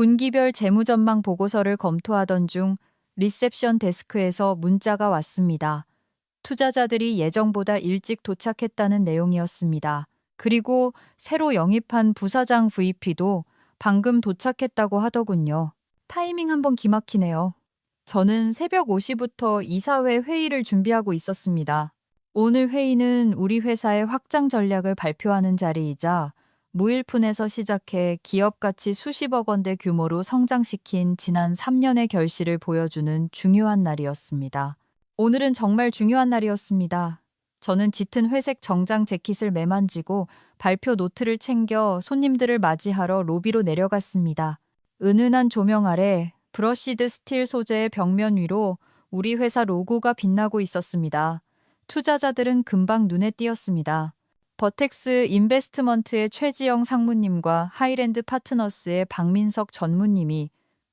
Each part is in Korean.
분기별 재무전망 보고서를 검토하던 중 리셉션 데스크에서 문자가 왔습니다. 투자자들이 예정보다 일찍 도착했다는 내용이었습니다. 그리고 새로 영입한 부사장 VP도 방금 도착했다고 하더군요. 타이밍 한번 기막히네요. 저는 새벽 5시부터 이사회 회의를 준비하고 있었습니다. 오늘 회의는 우리 회사의 확장 전략을 발표하는 자리이자 무일푼에서 시작해 기업 가치 수십억 원대 규모로 성장시킨 지난 3년의 결실을 보여주는 중요한 날이었습니다. 오늘은 정말 중요한 날이었습니다. 저는 짙은 회색 정장 재킷을 매만지고 발표 노트를 챙겨 손님들을 맞이하러 로비로 내려갔습니다. 은은한 조명 아래 브러시드 스틸 소재의 벽면 위로 우리 회사 로고가 빛나고 있었습니다. 투자자들은 금방 눈에 띄었습니다. 버텍스 인베스트먼트의 최지영 상무님과 하이랜드 파트너스의 박민석 전무님이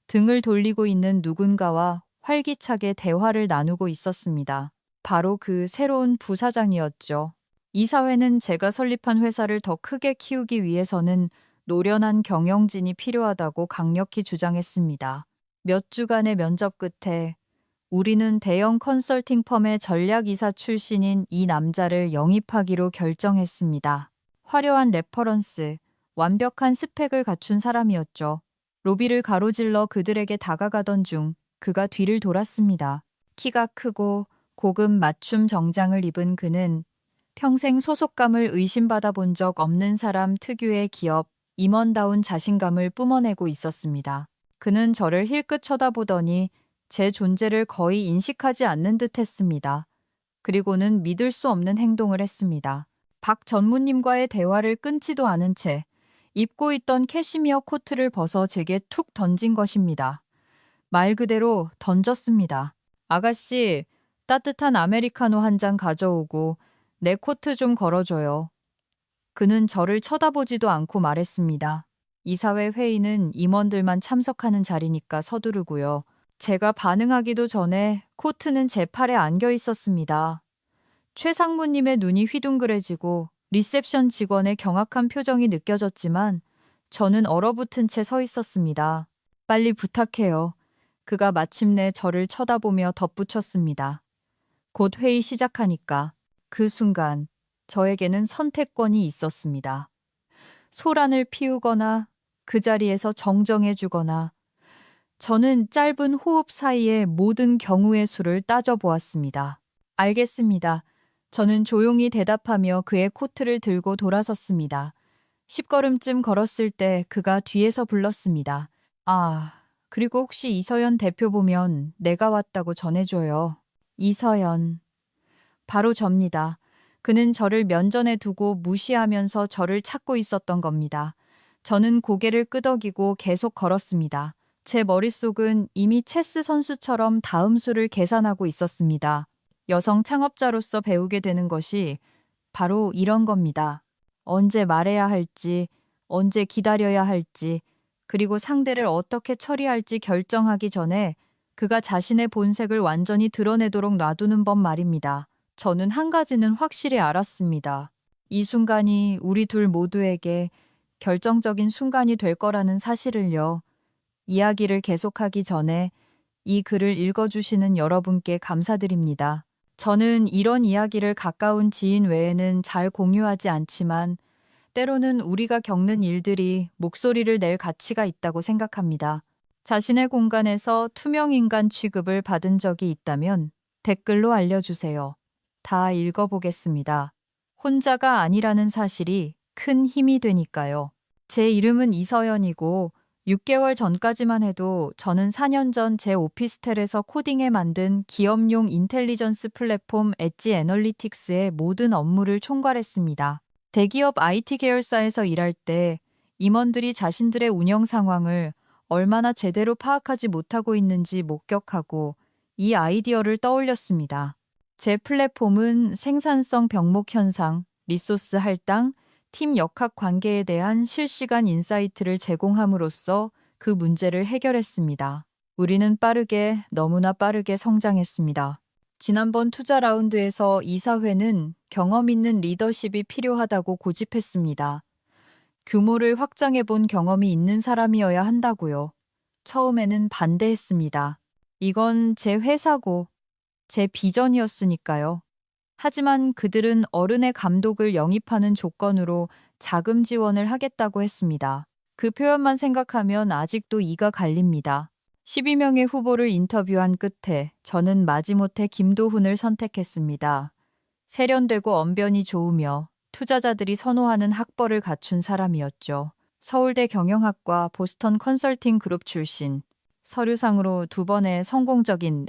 등을 돌리고 있는 누군가와 활기차게 대화를 나누고 있었습니다. 바로 그 새로운 부사장이었죠. 이사회는 제가 설립한 회사를 더 크게 키우기 위해서는 노련한 경영진이 필요하다고 강력히 주장했습니다. 몇 주간의 면접 끝에 우리는 대형 컨설팅 펌의 전략이사 출신인 이 남자를 영입하기로 결정했습니다. 화려한 레퍼런스, 완벽한 스펙을 갖춘 사람이었죠. 로비를 가로질러 그들에게 다가가던 중 그가 뒤를 돌았습니다. 키가 크고 고급 맞춤 정장을 입은 그는 평생 소속감을 의심받아 본 적 없는 사람 특유의 기업, 임원다운 자신감을 뿜어내고 있었습니다. 그는 저를 힐끗 쳐다보더니 제 존재를 거의 인식하지 않는 듯 했습니다. 그리고는 믿을 수 없는 행동을 했습니다. 박 전무님과의 대화를 끊지도 않은 채 입고 있던 캐시미어 코트를 벗어 제게 툭 던진 것입니다. 말 그대로 던졌습니다. 아가씨, 따뜻한 아메리카노 한 잔 가져오고 내 코트 좀 걸어줘요. 그는 저를 쳐다보지도 않고 말했습니다. 이사회 회의는 임원들만 참석하는 자리니까 서두르고요. 제가 반응하기도 전에 코트는 제 팔에 안겨 있었습니다. 최 상무님의 눈이 휘둥그레지고 리셉션 직원의 경악한 표정이 느껴졌지만 저는 얼어붙은 채 서 있었습니다. 빨리 부탁해요. 그가 마침내 저를 쳐다보며 덧붙였습니다. 곧 회의 시작하니까. 그 순간 저에게는 선택권이 있었습니다. 소란을 피우거나 그 자리에서 정정해주거나 저는 짧은 호흡 사이에 모든 경우의 수를 따져보았습니다. 알겠습니다. 저는 조용히 대답하며 그의 코트를 들고 돌아섰습니다. 10걸음쯤 걸었을 때 그가 뒤에서 불렀습니다. 아, 그리고 혹시 이서연 대표 보면 내가 왔다고 전해줘요. 이서연. 바로 접니다. 그는 저를 면전에 두고 무시하면서 저를 찾고 있었던 겁니다. 저는 고개를 끄덕이고 계속 걸었습니다. 제 머릿속은 이미 체스 선수처럼 다음 수를 계산하고 있었습니다. 여성 창업자로서 배우게 되는 것이 바로 이런 겁니다. 언제 말해야 할지, 언제 기다려야 할지, 그리고 상대를 어떻게 처리할지 결정하기 전에 그가 자신의 본색을 완전히 드러내도록 놔두는 법 말입니다. 저는 한 가지는 확실히 알았습니다. 이 순간이 우리 둘 모두에게 결정적인 순간이 될 거라는 사실을요. 이야기를 계속하기 전에 이 글을 읽어주시는 여러분께 감사드립니다. 저는 이런 이야기를 가까운 지인 외에는 잘 공유하지 않지만 때로는 우리가 겪는 일들이 목소리를 낼 가치가 있다고 생각합니다. 자신의 공간에서 투명인간 취급을 받은 적이 있다면 댓글로 알려주세요. 다 읽어보겠습니다. 혼자가 아니라는 사실이 큰 힘이 되니까요. 제 이름은 이서연이고 6개월 전까지만 해도 저는 4년 전 제 오피스텔에서 코딩해 만든 기업용 인텔리전스 플랫폼 엣지 애널리틱스의 모든 업무를 총괄했습니다. 대기업 IT 계열사에서 일할 때 임원들이 자신들의 운영 상황을 얼마나 제대로 파악하지 못하고 있는지 목격하고 이 아이디어를 떠올렸습니다. 제 플랫폼은 생산성 병목 현상, 리소스 할당, 팀 역학 관계에 대한 실시간 인사이트를 제공함으로써 그 문제를 해결했습니다. 우리는 빠르게, 너무나 빠르게 성장했습니다. 지난번 투자 라운드에서 이사회는 경험 있는 리더십이 필요하다고 고집했습니다. 규모를 확장해 본 경험이 있는 사람이어야 한다고요. 처음에는 반대했습니다. 이건 제 회사고 제 비전이었으니까요. 하지만 그들은 어른의 감독을 영입하는 조건으로 자금 지원을 하겠다고 했습니다. 그 표현만 생각하면 아직도 이가 갈립니다. 12명의 후보를 인터뷰한 끝에 저는 마지못해 김도훈을 선택했습니다. 세련되고 언변이 좋으며 투자자들이 선호하는 학벌을 갖춘 사람이었죠. 서울대 경영학과 보스턴 컨설팅 그룹 출신, 서류상으로 2번의 성공적인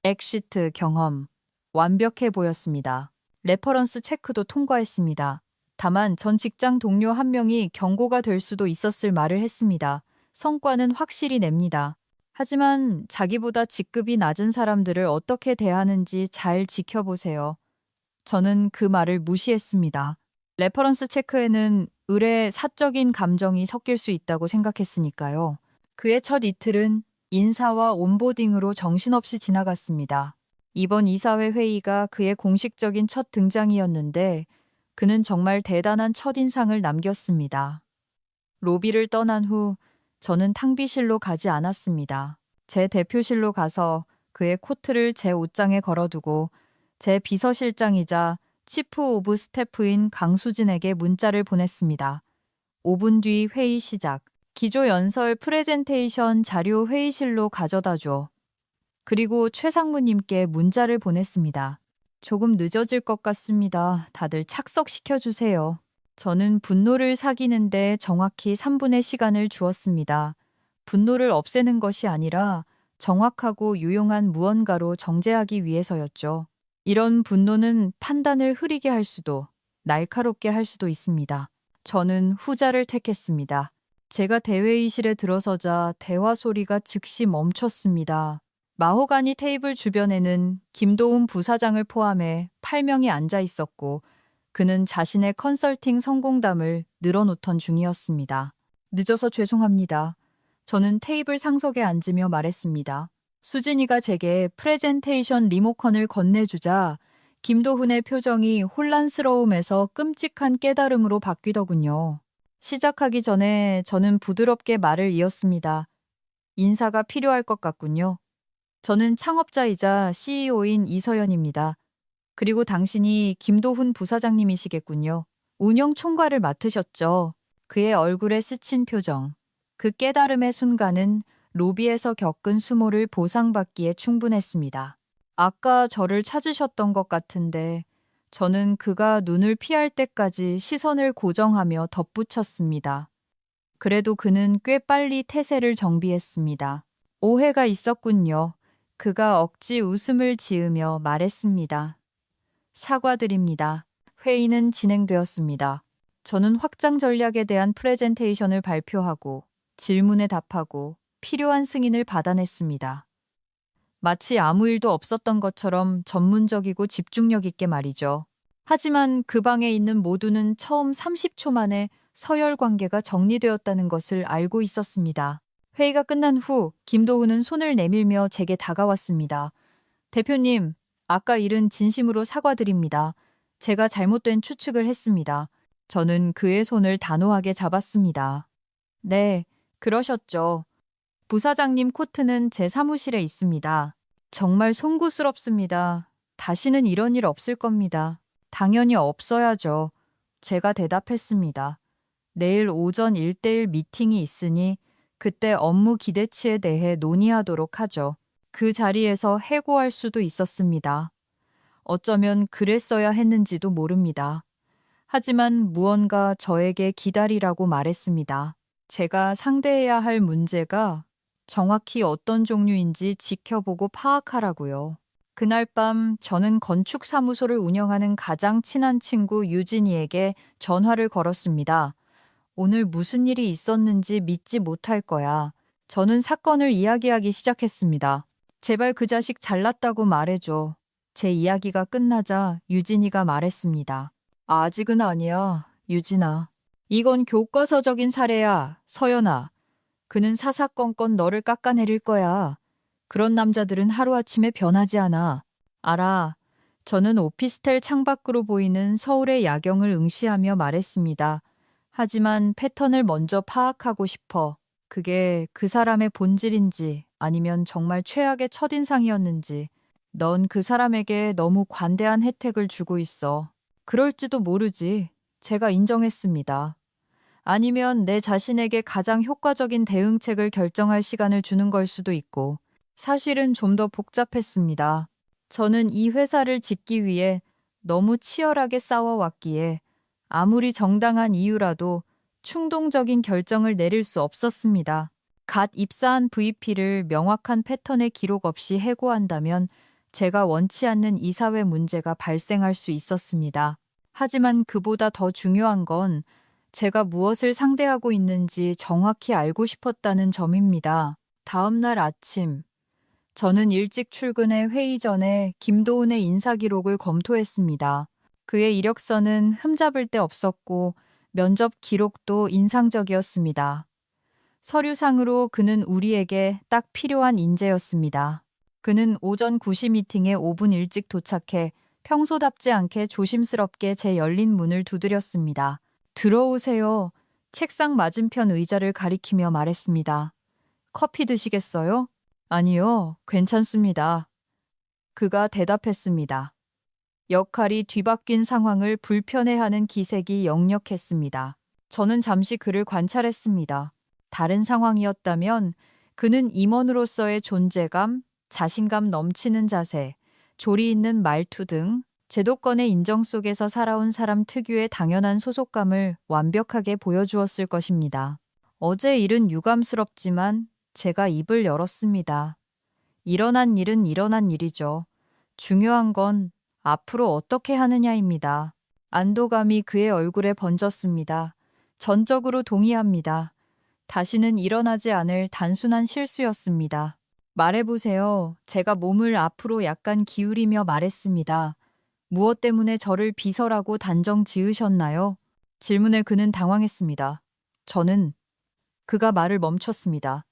엑시트 경험, 완벽해 보였습니다. 레퍼런스 체크도 통과했습니다. 다만 전 직장 동료 한 명이 경고가 될 수도 있었을 말을 했습니다. 성과는 확실히 냅니다. 하지만 자기보다 직급이 낮은 사람들을 어떻게 대하는지 잘 지켜보세요. 저는 그 말을 무시했습니다. 레퍼런스 체크에는 을의 사적인 감정이 섞일 수 있다고 생각했으니까요. 그의 첫 이틀은 인사와 온보딩으로 정신없이 지나갔습니다. 이번 이사회 회의가 그의 공식적인 첫 등장이었는데 그는 정말 대단한 첫인상을 남겼습니다. 로비를 떠난 후 저는 탕비실로 가지 않았습니다. 제 대표실로 가서 그의 코트를 제 옷장에 걸어두고 제 비서실장이자 치프 오브 스태프인 강수진에게 문자를 보냈습니다. 5분 뒤 회의 시작. 기조연설 프레젠테이션 자료 회의실로 가져다 줘. 그리고 최 상무님께 문자를 보냈습니다. 조금 늦어질 것 같습니다. 다들 착석시켜주세요. 저는 분노를 사귀는데 정확히 3분의 시간을 주었습니다. 분노를 없애는 것이 아니라 정확하고 유용한 무언가로 정제하기 위해서였죠. 이런 분노는 판단을 흐리게 할 수도, 날카롭게 할 수도 있습니다. 저는 후자를 택했습니다. 제가 대회의실에 들어서자 대화 소리가 즉시 멈췄습니다. 마호가니 테이블 주변에는 김도훈 부사장을 포함해 8명이 앉아 있었고 그는 자신의 컨설팅 성공담을 늘어놓던 중이었습니다. 늦어서 죄송합니다. 저는 테이블 상석에 앉으며 말했습니다. 수진이가 제게 프레젠테이션 리모컨을 건네주자 김도훈의 표정이 혼란스러움에서 끔찍한 깨달음으로 바뀌더군요. 시작하기 전에 저는 부드럽게 말을 이었습니다. 인사가 필요할 것 같군요. 저는 창업자이자 CEO인 이서연입니다. 그리고 당신이 김도훈 부사장님이시겠군요. 운영 총괄을 맡으셨죠. 그의 얼굴에 스친 표정. 그 깨달음의 순간은 로비에서 겪은 수모를 보상받기에 충분했습니다. 아까 저를 찾으셨던 것 같은데 저는 그가 눈을 피할 때까지 시선을 고정하며 덧붙였습니다. 그래도 그는 꽤 빨리 태세를 정비했습니다. 오해가 있었군요. 그가 억지 웃음을 지으며 말했습니다. 사과드립니다. 회의는 진행되었습니다. 저는 확장 전략에 대한 프레젠테이션을 발표하고 질문에 답하고 필요한 승인을 받아냈습니다. 마치 아무 일도 없었던 것처럼 전문적이고 집중력 있게 말이죠. 하지만 그 방에 있는 모두는 처음 30초 만에 서열 관계가 정리되었다는 것을 알고 있었습니다. 회의가 끝난 후 김도훈은 손을 내밀며 제게 다가왔습니다. 대표님, 아까 일은 진심으로 사과드립니다. 제가 잘못된 추측을 했습니다. 저는 그의 손을 단호하게 잡았습니다. 네, 그러셨죠. 부사장님 코트는 제 사무실에 있습니다. 정말 송구스럽습니다. 다시는 이런 일 없을 겁니다. 당연히 없어야죠. 제가 대답했습니다. 내일 오전 1대1 미팅이 있으니 그때 업무 기대치에 대해 논의하도록 하죠. 그 자리에서 해고할 수도 있었습니다. 어쩌면 그랬어야 했는지도 모릅니다. 하지만 무언가 저에게 기다리라고 말했습니다. 제가 상대해야 할 문제가 정확히 어떤 종류인지 지켜보고 파악하라고요. 그날 밤 저는 건축사무소를 운영하는 가장 친한 친구 유진이에게 전화를 걸었습니다. 오늘 무슨 일이 있었는지 믿지 못할 거야. 저는 사건을 이야기하기 시작했습니다. 제발 그 자식 잘났다고 말해줘. 제 이야기가 끝나자 유진이가 말했습니다. 아직은 아니야, 유진아. 이건 교과서적인 사례야, 서연아. 그는 사사건건 너를 깎아내릴 거야. 그런 남자들은 하루아침에 변하지 않아. 알아. 저는 오피스텔 창밖으로 보이는 서울의 야경을 응시하며 말했습니다. 하지만 패턴을 먼저 파악하고 싶어. 그게 그 사람의 본질인지 아니면 정말 최악의 첫인상이었는지 넌 그 사람에게 너무 관대한 혜택을 주고 있어. 그럴지도 모르지. 제가 인정했습니다. 아니면 내 자신에게 가장 효과적인 대응책을 결정할 시간을 주는 걸 수도 있고, 사실은 좀 더 복잡했습니다. 저는 이 회사를 짓기 위해 너무 치열하게 싸워왔기에 아무리 정당한 이유라도 충동적인 결정을 내릴 수 없었습니다. 갓 입사한 VP를 명확한 패턴의 기록 없이 해고한다면 제가 원치 않는 이사회 문제가 발생할 수 있었습니다. 하지만 그보다 더 중요한 건 제가 무엇을 상대하고 있는지 정확히 알고 싶었다는 점입니다. 다음 날 아침, 저는 일찍 출근해 회의 전에 김도훈의 인사기록을 검토했습니다. 그의 이력서는 흠잡을 데 없었고 면접 기록도 인상적이었습니다. 서류상으로 그는 우리에게 딱 필요한 인재였습니다. 그는 오전 9시 미팅에 5분 일찍 도착해 평소답지 않게 조심스럽게 제 열린 문을 두드렸습니다. 들어오세요. 책상 맞은편 의자를 가리키며 말했습니다. 커피 드시겠어요? 아니요, 괜찮습니다. 그가 대답했습니다. 역할이 뒤바뀐 상황을 불편해하는 기색이 역력했습니다. 저는 잠시 그를 관찰했습니다. 다른 상황이었다면 그는 임원으로서의 존재감, 자신감 넘치는 자세, 조리 있는 말투 등 제도권의 인정 속에서 살아온 사람 특유의 당연한 소속감을 완벽하게 보여주었을 것입니다. 어제 일은 유감스럽지만 제가 입을 열었습니다. 일어난 일은 일어난 일이죠. 중요한 건 앞으로 어떻게 하느냐입니다. 안도감이 그의 얼굴에 번졌습니다. 전적으로 동의합니다. 다시는 일어나지 않을 단순한 실수였습니다. 말해보세요. 제가 몸을 앞으로 약간 기울이며 말했습니다. 무엇 때문에 저를 비서라고 단정 지으셨나요? 질문에 그는 당황했습니다. 저는 그가 말을 멈췄습니다.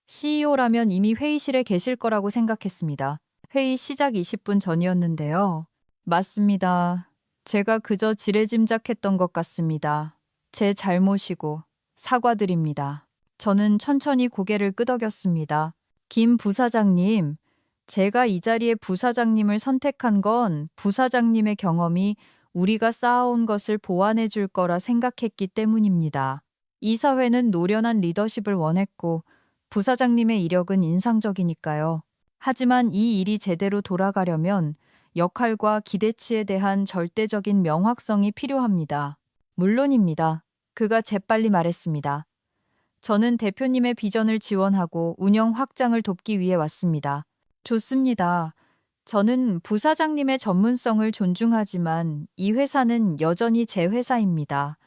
CEO라면 이미 회의실에 계실 거라고 생각했습니다. 회의 시작 20분 전이었는데요. 맞습니다. 제가 그저 지레짐작했던 것 같습니다. 제 잘못이고 사과드립니다. 저는 천천히 고개를 끄덕였습니다. 김 부사장님, 제가 이 자리에 부사장님을 선택한 건 부사장님의 경험이 우리가 쌓아온 것을 보완해 줄 거라 생각했기 때문입니다. 이사회는 노련한 리더십을 원했고 부사장님의 이력은 인상적이니까요. 하지만 이 일이 제대로 돌아가려면 역할과 기대치에 대한 절대적인 명확성이 필요합니다. 물론입니다. 그가 재빨리 말했습니다. 저는 대표님의 비전을 지원하고 운영 확장을 돕기 위해 왔습니다. 좋습니다. 저는 부사장님의 전문성을 존중하지만 이 회사는 여전히 제 회사입니다.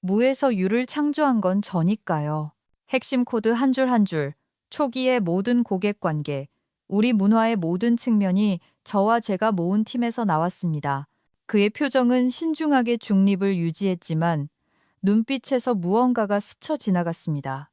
무에서 유를 창조한 건 저니까요. 핵심 코드 한 줄 한 줄, 초기의 모든 고객 관계, 우리 문화의 모든 측면이 저와 제가 모은 팀에서 나왔습니다. 그의 표정은 신중하게 중립을 유지했지만 눈빛에서 무언가가 스쳐 지나갔습니다.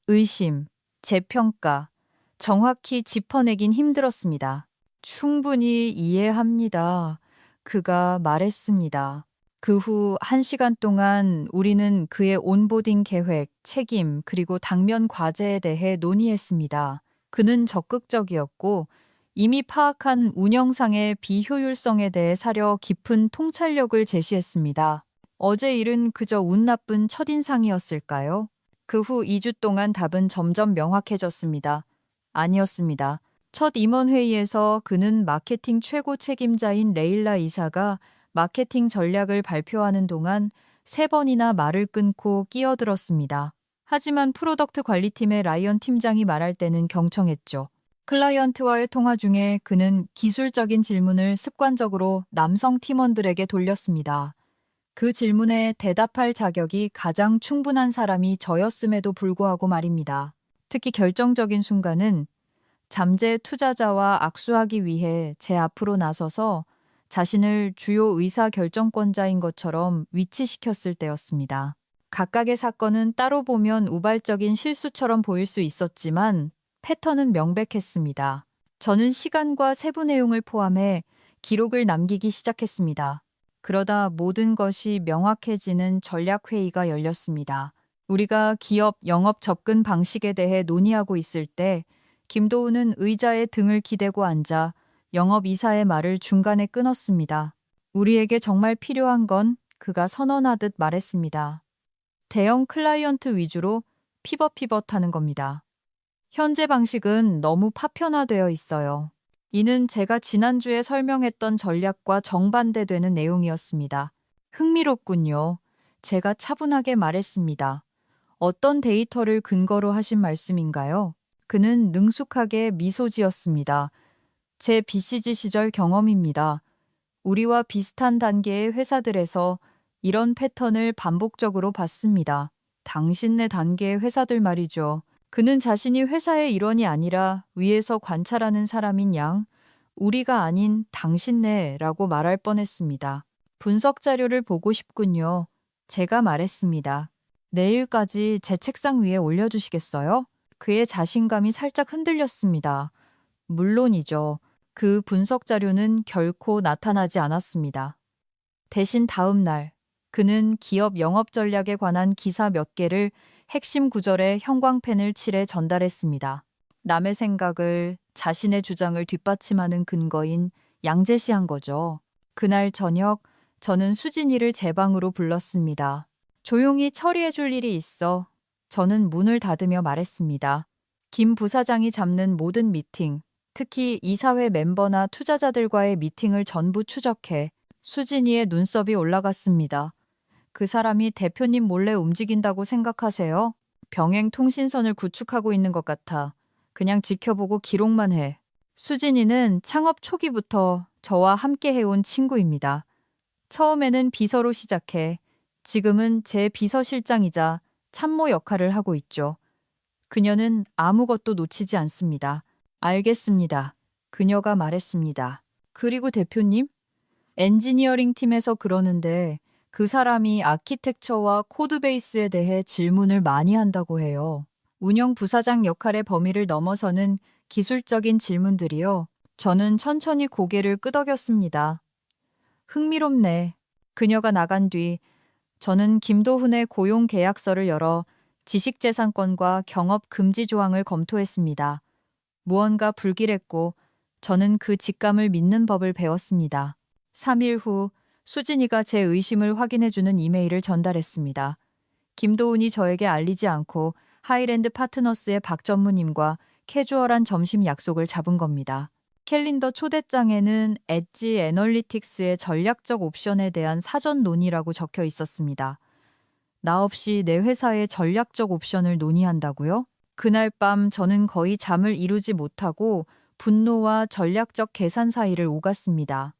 의심, 재평가, 정확히 짚어내긴 힘들었습니다. 충분히 이해합니다. 그가 말했습니다. 그 후 1시간 동안 우리는 그의 온보딩 계획, 책임, 그리고 당면 과제에 대해 논의했습니다. 그는 적극적이었고 이미 파악한 운영상의 비효율성에 대해 사려 깊은 통찰력을 제시했습니다. 어제 일은 그저 운 나쁜 첫인상이었을까요? 그 후 2주 동안 답은 점점 명확해졌습니다. 아니었습니다. 첫 임원회의에서 그는 마케팅 최고 책임자인 레일라 이사가 마케팅 전략을 발표하는 동안 3번이나 말을 끊고 끼어들었습니다. 하지만 프로덕트 관리팀의 라이언 팀장이 말할 때는 경청했죠. 클라이언트와의 통화 중에 그는 기술적인 질문을 습관적으로 남성 팀원들에게 돌렸습니다. 그 질문에 대답할 자격이 가장 충분한 사람이 저였음에도 불구하고 말입니다. 특히 결정적인 순간은 잠재 투자자와 악수하기 위해 제 앞으로 나서서 자신을 주요 의사결정권자인 것처럼 위치시켰을 때였습니다. 각각의 사건은 따로 보면 우발적인 실수처럼 보일 수 있었지만 패턴은 명백했습니다. 저는 시간과 세부 내용을 포함해 기록을 남기기 시작했습니다. 그러다 모든 것이 명확해지는 전략회의가 열렸습니다. 우리가 기업 영업 접근 방식에 대해 논의하고 있을 때 김도훈은 의자에 등을 기대고 앉아 영업이사의 말을 중간에 끊었습니다. 우리에게 정말 필요한 건 그가 선언하듯 말했습니다. 대형 클라이언트 위주로 피벗하는 겁니다. 현재 방식은 너무 파편화되어 있어요. 이는 제가 지난주에 설명했던 전략과 정반대되는 내용이었습니다. 흥미롭군요. 제가 차분하게 말했습니다. 어떤 데이터를 근거로 하신 말씀인가요? 그는 능숙하게 미소 지었습니다. 제 BCG 시절 경험입니다. 우리와 비슷한 단계의 회사들에서 이런 패턴을 반복적으로 봤습니다. 당신네 단계의 회사들 말이죠. 그는 자신이 회사의 일원이 아니라 위에서 관찰하는 사람인 양, 우리가 아닌 당신네라고 말할 뻔했습니다. 분석 자료를 보고 싶군요. 제가 말했습니다. 내일까지 제 책상 위에 올려주시겠어요? 그의 자신감이 살짝 흔들렸습니다. 물론이죠. 그 분석 자료는 결코 나타나지 않았습니다. 대신 다음 날, 그는 기업 영업 전략에 관한 기사 몇 개를 핵심 구절에 형광펜을 칠해 전달했습니다. 남의 생각을 자신의 주장을 뒷받침하는 근거인 양제시한 거죠. 그날 저녁 저는 수진이를 제 방으로 불렀습니다. 조용히 처리해 줄 일이 있어. 저는 문을 닫으며 말했습니다. 김 부사장이 잡는 모든 미팅, 특히 이사회 멤버나 투자자들과의 미팅을 전부 추적해. 수진이의 눈썹이 올라갔습니다. 그 사람이 대표님 몰래 움직인다고 생각하세요? 병행 통신선을 구축하고 있는 것 같아. 그냥 지켜보고 기록만 해. 수진이는 창업 초기부터 저와 함께 해온 친구입니다. 처음에는 비서로 시작해 지금은 제 비서실장이자 참모 역할을 하고 있죠. 그녀는 아무것도 놓치지 않습니다. 알겠습니다. 그녀가 말했습니다. 그리고 대표님? 엔지니어링 팀에서 그러는데 그 사람이 아키텍처와 코드베이스에 대해 질문을 많이 한다고 해요. 운영 부사장 역할의 범위를 넘어서는 기술적인 질문들이요. 저는 천천히 고개를 끄덕였습니다. 흥미롭네. 그녀가 나간 뒤 저는 김도훈의 고용 계약서를 열어 지식재산권과 경업 금지 조항을 검토했습니다. 무언가 불길했고 저는 그 직감을 믿는 법을 배웠습니다. 3일 후 수진이가 제 의심을 확인해주는 이메일을 전달했습니다. 김도훈이 저에게 알리지 않고 하이랜드 파트너스의 박 전무님과 캐주얼한 점심 약속을 잡은 겁니다. 캘린더 초대장에는 엣지 애널리틱스의 전략적 옵션에 대한 사전 논의라고 적혀 있었습니다. 나 없이 내 회사의 전략적 옵션을 논의한다고요? 그날 밤 저는 거의 잠을 이루지 못하고 분노와 전략적 계산 사이를 오갔습니다.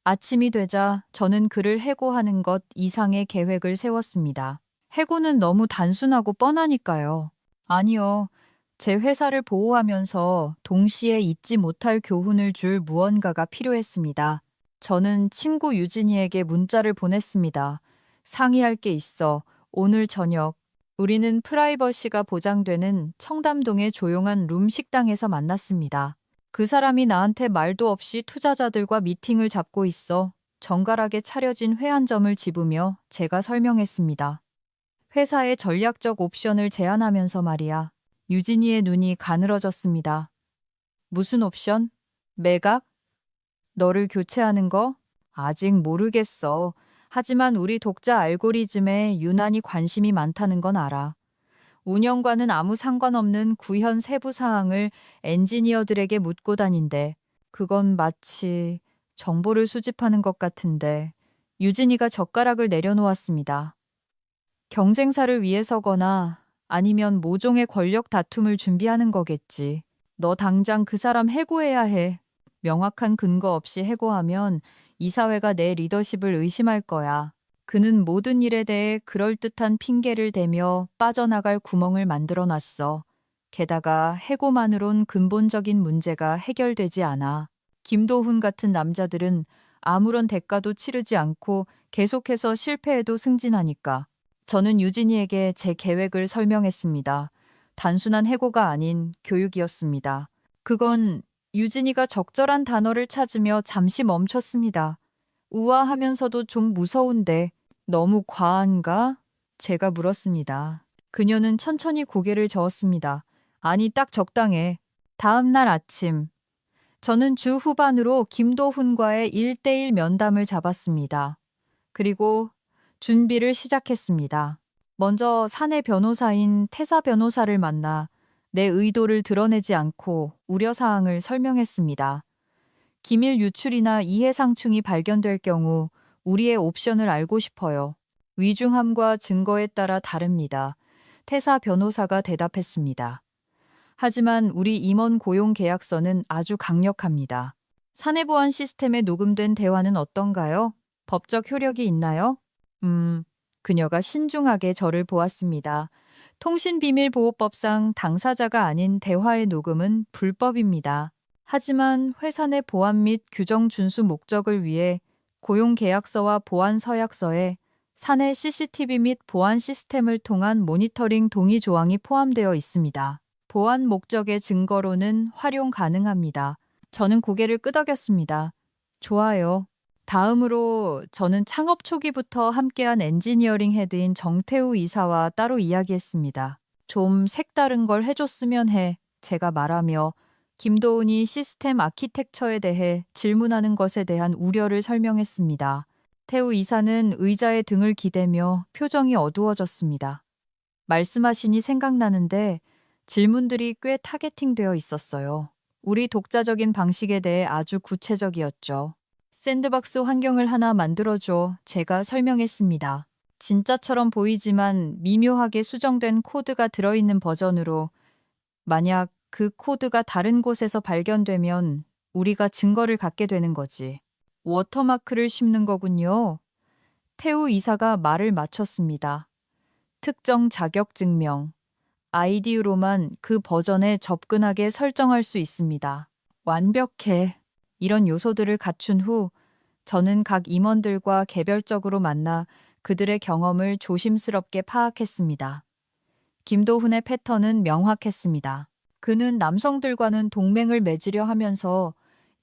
아침이 되자 저는 그를 해고하는 것 이상의 계획을 세웠습니다. 해고는 너무 단순하고 뻔하니까요. 아니요. 제 회사를 보호하면서 동시에 잊지 못할 교훈을 줄 무언가가 필요했습니다. 저는 친구 유진이에게 문자를 보냈습니다. 상의할 게 있어. 오늘 저녁. 우리는 프라이버시가 보장되는 청담동의 조용한 룸 식당에서 만났습니다. 그 사람이 나한테 말도 없이 투자자들과 미팅을 잡고 있어 정갈하게 차려진 회한점을 집으며 제가 설명했습니다. 회사의 전략적 옵션을 제안하면서 말이야. 유진이의 눈이 가늘어졌습니다. 무슨 옵션? 매각? 너를 교체하는 거? 아직 모르겠어. 하지만 우리 독자 알고리즘에 유난히 관심이 많다는 건 알아. 운영과는 아무 상관없는 구현 세부 사항을 엔지니어들에게 묻고 다닌대. 그건 마치 정보를 수집하는 것 같은데. 유진이가 젓가락을 내려놓았습니다. 경쟁사를 위해서거나 아니면 모종의 권력 다툼을 준비하는 거겠지. 너 당장 그 사람 해고해야 해. 명확한 근거 없이 해고하면 이사회가 내 리더십을 의심할 거야. 그는 모든 일에 대해 그럴듯한 핑계를 대며 빠져나갈 구멍을 만들어 놨어. 게다가 해고만으론 근본적인 문제가 해결되지 않아. 김도훈 같은 남자들은 아무런 대가도 치르지 않고 계속해서 실패해도 승진하니까. 저는 유진이에게 제 계획을 설명했습니다. 단순한 해고가 아닌 교육이었습니다. 그건 유진이가 적절한 단어를 찾으며 잠시 멈췄습니다. 우아하면서도 좀 무서운데 너무 과한가? 제가 물었습니다. 그녀는 천천히 고개를 저었습니다. 아니, 딱 적당해. 다음 날 아침, 저는 주 후반으로 김도훈과의 1대1 면담을 잡았습니다. 그리고 준비를 시작했습니다. 먼저 사내 변호사인 태사 변호사를 만나 내 의도를 드러내지 않고 우려사항을 설명했습니다. 기밀 유출이나 이해상충이 발견될 경우 우리의 옵션을 알고 싶어요. 위중함과 증거에 따라 다릅니다. 태사 변호사가 대답했습니다. 하지만 우리 임원 고용 계약서는 아주 강력합니다. 사내 보안 시스템에 녹음된 대화는 어떤가요? 법적 효력이 있나요? 그녀가 신중하게 저를 보았습니다. 통신비밀보호법상 당사자가 아닌 대화의 녹음은 불법입니다. 하지만 회사 내 보안 및 규정 준수 목적을 위해 고용계약서와 보안 서약서에 사내 CCTV 및 보안 시스템을 통한 모니터링 동의 조항이 포함되어 있습니다. 보안 목적의 증거로는 활용 가능합니다. 저는 고개를 끄덕였습니다. 좋아요. 다음으로 저는 창업 초기부터 함께한 엔지니어링 헤드인 정태우 이사와 따로 이야기했습니다. 좀 색다른 걸 해줬으면 해. 제가 말하며 김도훈이 시스템 아키텍처에 대해 질문하는 것에 대한 우려를 설명했습니다. 태우 이사는 의자에 등을 기대며 표정이 어두워졌습니다. 말씀하시니 생각나는데 질문들이 꽤 타겟팅되어 있었어요. 우리 독자적인 방식에 대해 아주 구체적이었죠. 샌드박스 환경을 하나 만들어줘. 제가 설명했습니다. 진짜처럼 보이지만 미묘하게 수정된 코드가 들어있는 버전으로 만약 그 코드가 다른 곳에서 발견되면 우리가 증거를 갖게 되는 거지. 워터마크를 씹는 거군요. 태우 이사가 말을 마쳤습니다. 특정 자격증명, 아이디로만 그 버전에 접근하게 설정할 수 있습니다. 완벽해. 이런 요소들을 갖춘 후 저는 각 임원들과 개별적으로 만나 그들의 경험을 조심스럽게 파악했습니다. 김도훈의 패턴은 명확했습니다. 그는 남성들과는 동맹을 맺으려 하면서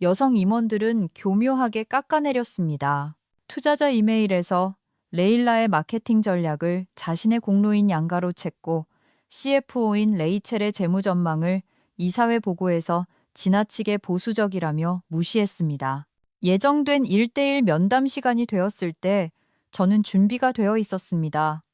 여성 임원들은 교묘하게 깎아내렸습니다. 투자자 이메일에서 레일라의 마케팅 전략을 자신의 공로인 양가로 챘고 CFO인 레이첼의 재무 전망을 이사회 보고에서 지나치게 보수적이라며 무시했습니다. 예정된 1대1 면담 시간이 되었을 때 저는 준비가 되어 있었습니다.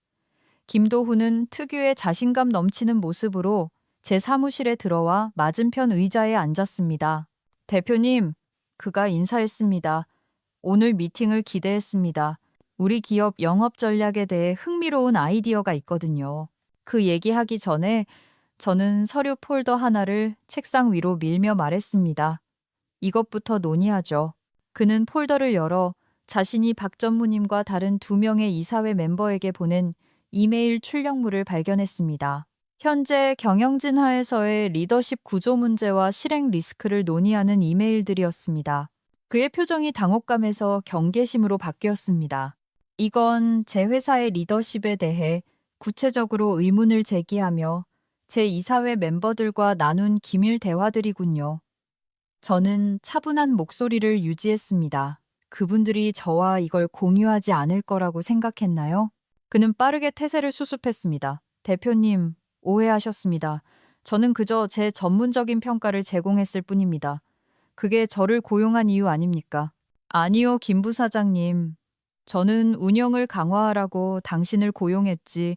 김도훈은 특유의 자신감 넘치는 모습으로 제 사무실에 들어와 맞은편 의자에 앉았습니다. 대표님, 그가 인사했습니다. 오늘 미팅을 기대했습니다. 우리 기업 영업 전략에 대해 흥미로운 아이디어가 있거든요. 그 얘기하기 전에 저는 서류 폴더 하나를 책상 위로 밀며 말했습니다. 이것부터 논의하죠. 그는 폴더를 열어 자신이 박 전무님과 다른 2명의 이사회 멤버에게 보낸 이메일 출력물을 발견했습니다. 현재 경영진 하에서의 리더십 구조 문제와 실행 리스크를 논의하는 이메일들이었습니다. 그의 표정이 당혹감에서 경계심으로 바뀌었습니다. 이건 제 회사의 리더십에 대해 구체적으로 의문을 제기하며 제 이사회 멤버들과 나눈 기밀 대화들이군요. 저는 차분한 목소리를 유지했습니다. 그분들이 저와 이걸 공유하지 않을 거라고 생각했나요? 그는 빠르게 태세를 수습했습니다. 대표님, 오해하셨습니다. 저는 그저 제 전문적인 평가를 제공했을 뿐입니다. 그게 저를 고용한 이유 아닙니까? 아니요, 김 부사장님. 저는 운영을 강화하라고 당신을 고용했지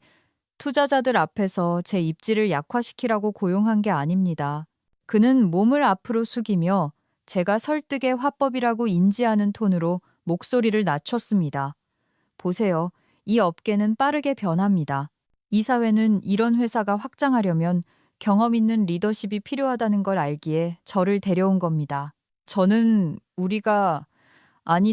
투자자들 앞에서 제 입지를 약화시키라고 고용한 게 아닙니다. 그는 몸을 앞으로 숙이며 제가 설득의 화법이라고 인지하는 톤으로 목소리를 낮췄습니다. 보세요. 이 업계는 빠르게 변합니다. 이 사회는 이런 회사가 확장하려면 경험 있는 리더십이 필요하다는 걸 알기에 저를 데려온 겁니다. 저는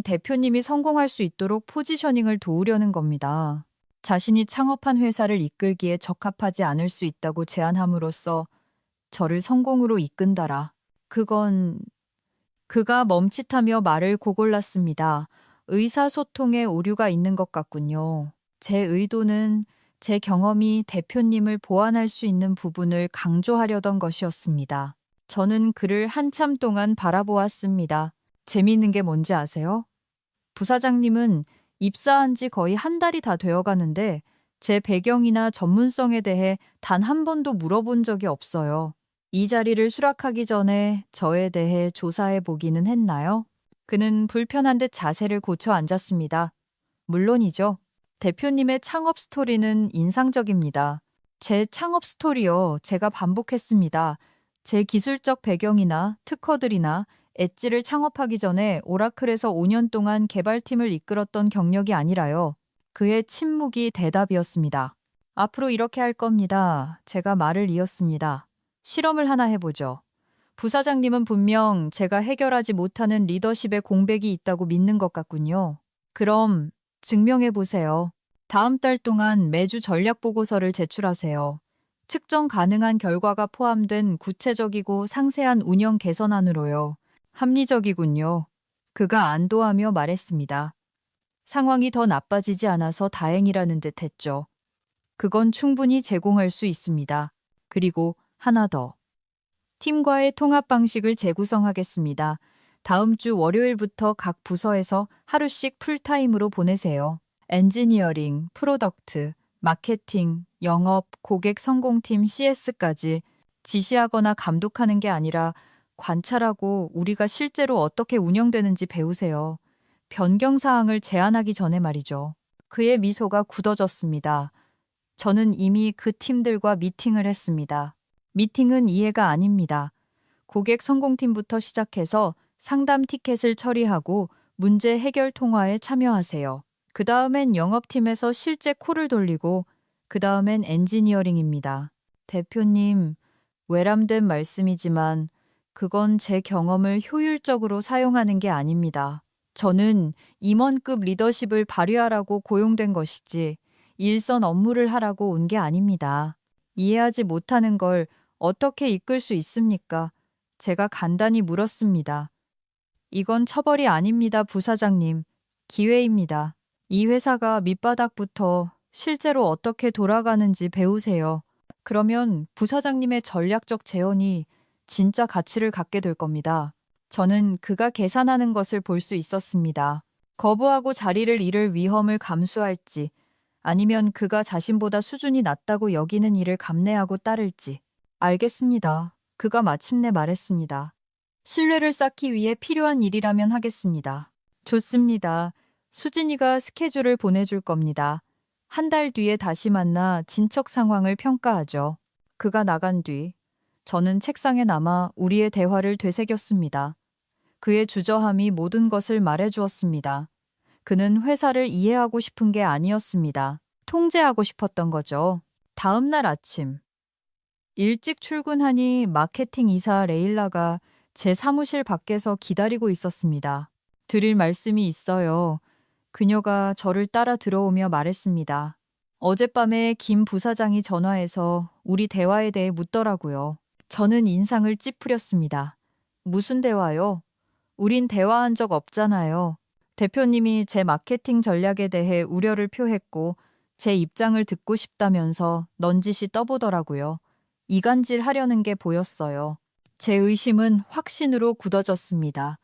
대표님이 성공할 수 있도록 포지셔닝을 도우려는 겁니다. 자신이 창업한 회사를 이끌기에 적합하지 않을 수 있다고 제안함으로써 저를 성공으로 이끈다라. 그가 멈칫하며 말을 고골랐습니다. 의사소통에 오류가 있는 것 같군요. 제 의도는 제 경험이 대표님을 보완할 수 있는 부분을 강조하려던 것이었습니다. 저는 그를 한참 동안 바라보았습니다. 재미있는 게 뭔지 아세요? 부사장님은 입사한 지 거의 한 달이 다 되어 가는데 제 배경이나 전문성에 대해 단 한 번도 물어본 적이 없어요. 이 자리를 수락하기 전에 저에 대해 조사해 보기는 했나요? 그는 불편한 듯 자세를 고쳐 앉았습니다. 물론이죠. 대표님의 창업 스토리는 인상적입니다. 제 창업 스토리요. 제가 반복했습니다. 제 기술적 배경이나 특허들이나 엣지를 창업하기 전에 오라클에서 5년 동안 개발팀을 이끌었던 경력이 아니라요. 그의 침묵이 대답이었습니다. 앞으로 이렇게 할 겁니다. 제가 말을 이었습니다. 실험을 하나 해보죠. 부사장님은 분명 제가 해결하지 못하는 리더십의 공백이 있다고 믿는 것 같군요. 그럼 증명해 보세요. 다음 달 동안 매주 전략 보고서를 제출하세요. 측정 가능한 결과가 포함된 구체적이고 상세한 운영 개선안으로요. 합리적이군요. 그가 안도하며 말했습니다. 상황이 더 나빠지지 않아서 다행이라는 듯 했죠. 그건 충분히 제공할 수 있습니다. 그리고 하나 더. 팀과의 통합 방식을 재구성하겠습니다. 다음 주 월요일부터 각 부서에서 하루씩 풀타임으로 보내세요. 엔지니어링, 프로덕트, 마케팅, 영업, 고객 성공팀 CS까지 지시하거나 감독하는 게 아니라 관찰하고 우리가 실제로 어떻게 운영되는지 배우세요. 변경 사항을 제안하기 전에 말이죠. 그의 미소가 굳어졌습니다. 저는 이미 그 팀들과 미팅을 했습니다. 미팅은 이해가 아닙니다. 고객 성공팀부터 시작해서 상담 티켓을 처리하고 문제 해결 통화에 참여하세요. 그 다음엔 영업팀에서 실제 콜을 돌리고 그 다음엔 엔지니어링입니다. 대표님, 외람된 말씀이지만 그건 제 경험을 효율적으로 사용하는 게 아닙니다. 저는 임원급 리더십을 발휘하라고 고용된 것이지 일선 업무를 하라고 온 게 아닙니다. 이해하지 못하는 걸 어떻게 이끌 수 있습니까? 제가 간단히 물었습니다. 이건 처벌이 아닙니다, 부사장님. 기회입니다. 이 회사가 밑바닥부터 실제로 어떻게 돌아가는지 배우세요. 그러면 부사장님의 전략적 재원이 진짜 가치를 갖게 될 겁니다. 저는 그가 계산하는 것을 볼 수 있었습니다. 거부하고 자리를 잃을 위험을 감수할지 아니면 그가 자신보다 수준이 낮다고 여기는 일을 감내하고 따를지. 알겠습니다. 그가 마침내 말했습니다. 신뢰를 쌓기 위해 필요한 일이라면 하겠습니다. 좋습니다. 수진이가 스케줄을 보내줄 겁니다. 한 달 뒤에 다시 만나 진척 상황을 평가하죠. 그가 나간 뒤 저는 책상에 남아 우리의 대화를 되새겼습니다. 그의 주저함이 모든 것을 말해주었습니다. 그는 회사를 이해하고 싶은 게 아니었습니다. 통제하고 싶었던 거죠. 다음 날 아침. 일찍 출근하니 마케팅 이사 레일라가 제 사무실 밖에서 기다리고 있었습니다. 드릴 말씀이 있어요. 그녀가 저를 따라 들어오며 말했습니다. 어젯밤에 김 부사장이 전화해서 우리 대화에 대해 묻더라고요. 저는 인상을 찌푸렸습니다. 무슨 대화요? 우린 대화한 적 없잖아요. 대표님이 제 마케팅 전략에 대해 우려를 표했고 제 입장을 듣고 싶다면서 넌지시 떠보더라고요. 이간질 하려는 게 보였어요. 제 의심은 확신으로 굳어졌습니다.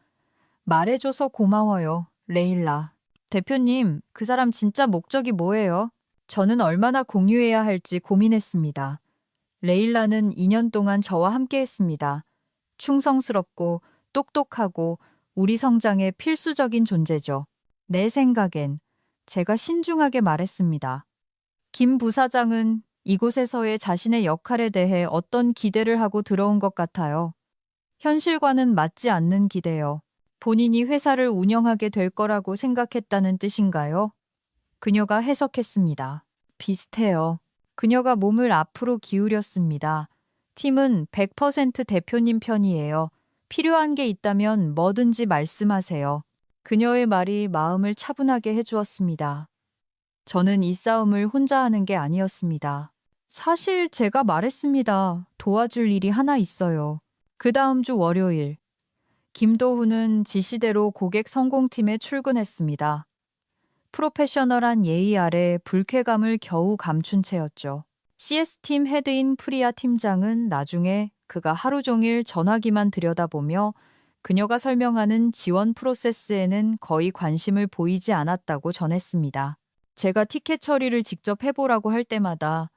말해줘서 고마워요, 레일라. 대표님, 그 사람 진짜 목적이 뭐예요? 저는 얼마나 공유해야 할지 고민했습니다. 레일라는 2년 동안 저와 함께 했습니다. 충성스럽고 똑똑하고 우리 성장에 필수적인 존재죠. 내 생각엔 제가 신중하게 말했습니다. 김 부사장은 이곳에서의 자신의 역할에 대해 어떤 기대를 하고 들어온 것 같아요. 현실과는 맞지 않는 기대요. 본인이 회사를 운영하게 될 거라고 생각했다는 뜻인가요? 그녀가 해석했습니다. 비슷해요. 그녀가 몸을 앞으로 기울였습니다. 팀은 100% 대표님 편이에요. 필요한 게 있다면 뭐든지 말씀하세요. 그녀의 말이 마음을 차분하게 해주었습니다. 저는 이 싸움을 혼자 하는 게 아니었습니다. 사실 제가 말했습니다. 도와줄 일이 하나 있어요. 그 다음 주 월요일. 김도훈은 지시대로 고객 성공팀에 출근했습니다. 프로페셔널한 예의 아래 불쾌감을 겨우 감춘 채였죠. CS팀 헤드인 프리아 팀장은 나중에 그가 하루 종일 전화기만 들여다보며 그녀가 설명하는 지원 프로세스에는 거의 관심을 보이지 않았다고 전했습니다. 제가 티켓 처리를 직접 해보라고 할 때마다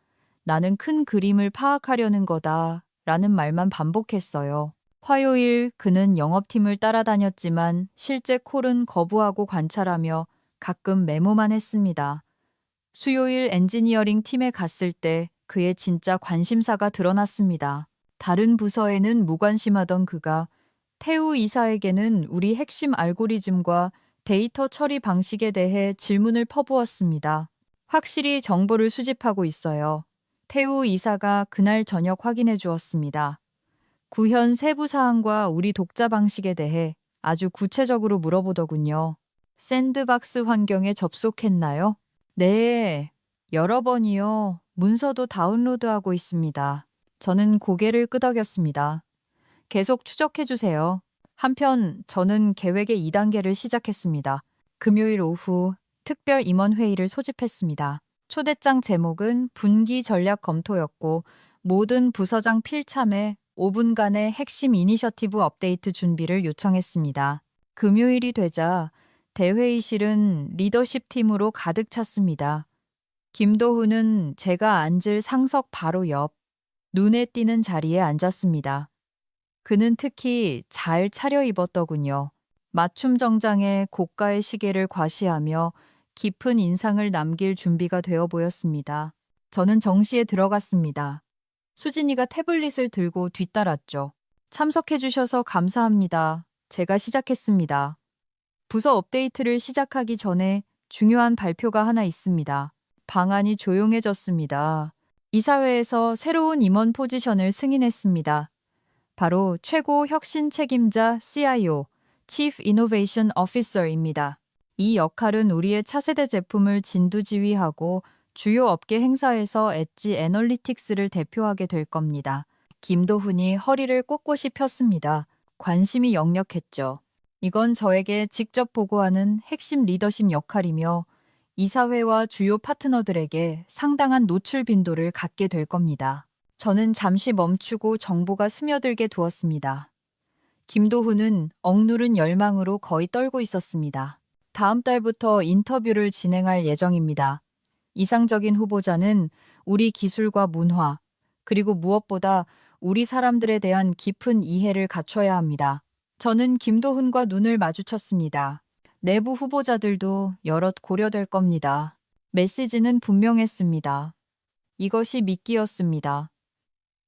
나는 큰 그림을 파악하려는 거다 라는 말만 반복했어요. 화요일 그는 영업팀을 따라다녔지만 실제 콜은 거부하고 관찰하며 가끔 메모만 했습니다. 수요일 엔지니어링 팀에 갔을 때 그의 진짜 관심사가 드러났습니다. 다른 부서에는 무관심하던 그가 태우 이사에게는 우리 핵심 알고리즘과 데이터 처리 방식에 대해 질문을 퍼부었습니다. 확실히 정보를 수집하고 있어요. 태우 이사가 그날 저녁 확인해 주었습니다. 구현 세부 사항과 우리 독자 방식에 대해 아주 구체적으로 물어보더군요. 샌드박스 환경에 접속했나요? 네, 여러 번이요. 문서도 다운로드하고 있습니다. 저는 고개를 끄덕였습니다. 계속 추적해 주세요. 한편 저는 계획의 2단계를 시작했습니다. 금요일 오후 특별 임원 회의를 소집했습니다. 초대장 제목은 분기 전략 검토였고 모든 부서장 필참에 5분간의 핵심 이니셔티브 업데이트 준비를 요청했습니다. 금요일이 되자 대회의실은 리더십 팀으로 가득 찼습니다. 김도훈은 제가 앉을 상석 바로 옆, 눈에 띄는 자리에 앉았습니다. 그는 특히 잘 차려입었더군요. 맞춤 정장에 고가의 시계를 과시하며 깊은 인상을 남길 준비가 되어 보였습니다. 저는 정시에 들어갔습니다. 수진이가 태블릿을 들고 뒤따랐죠. 참석해 주셔서 감사합니다. 제가 시작했습니다. 부서 업데이트를 시작하기 전에 중요한 발표가 하나 있습니다. 방안이 조용해졌습니다. 이사회에서 새로운 임원 포지션을 승인했습니다. 바로 최고 혁신 책임자 CIO, Chief Innovation Officer입니다. 이 역할은 우리의 차세대 제품을 진두지휘하고 주요 업계 행사에서 엣지 애널리틱스를 대표하게 될 겁니다. 김도훈이 허리를 꼿꼿이 폈습니다. 관심이 역력했죠. 이건 저에게 직접 보고하는 핵심 리더십 역할이며 이사회와 주요 파트너들에게 상당한 노출 빈도를 갖게 될 겁니다. 저는 잠시 멈추고 정보가 스며들게 두었습니다. 김도훈은 억누른 열망으로 거의 떨고 있었습니다. 다음 달부터 인터뷰를 진행할 예정입니다. 이상적인 후보자는 우리 기술과 문화, 그리고 무엇보다 우리 사람들에 대한 깊은 이해를 갖춰야 합니다. 저는 김도훈과 눈을 마주쳤습니다. 내부 후보자들도 여럿 고려될 겁니다. 메시지는 분명했습니다. 이것이 미끼였습니다.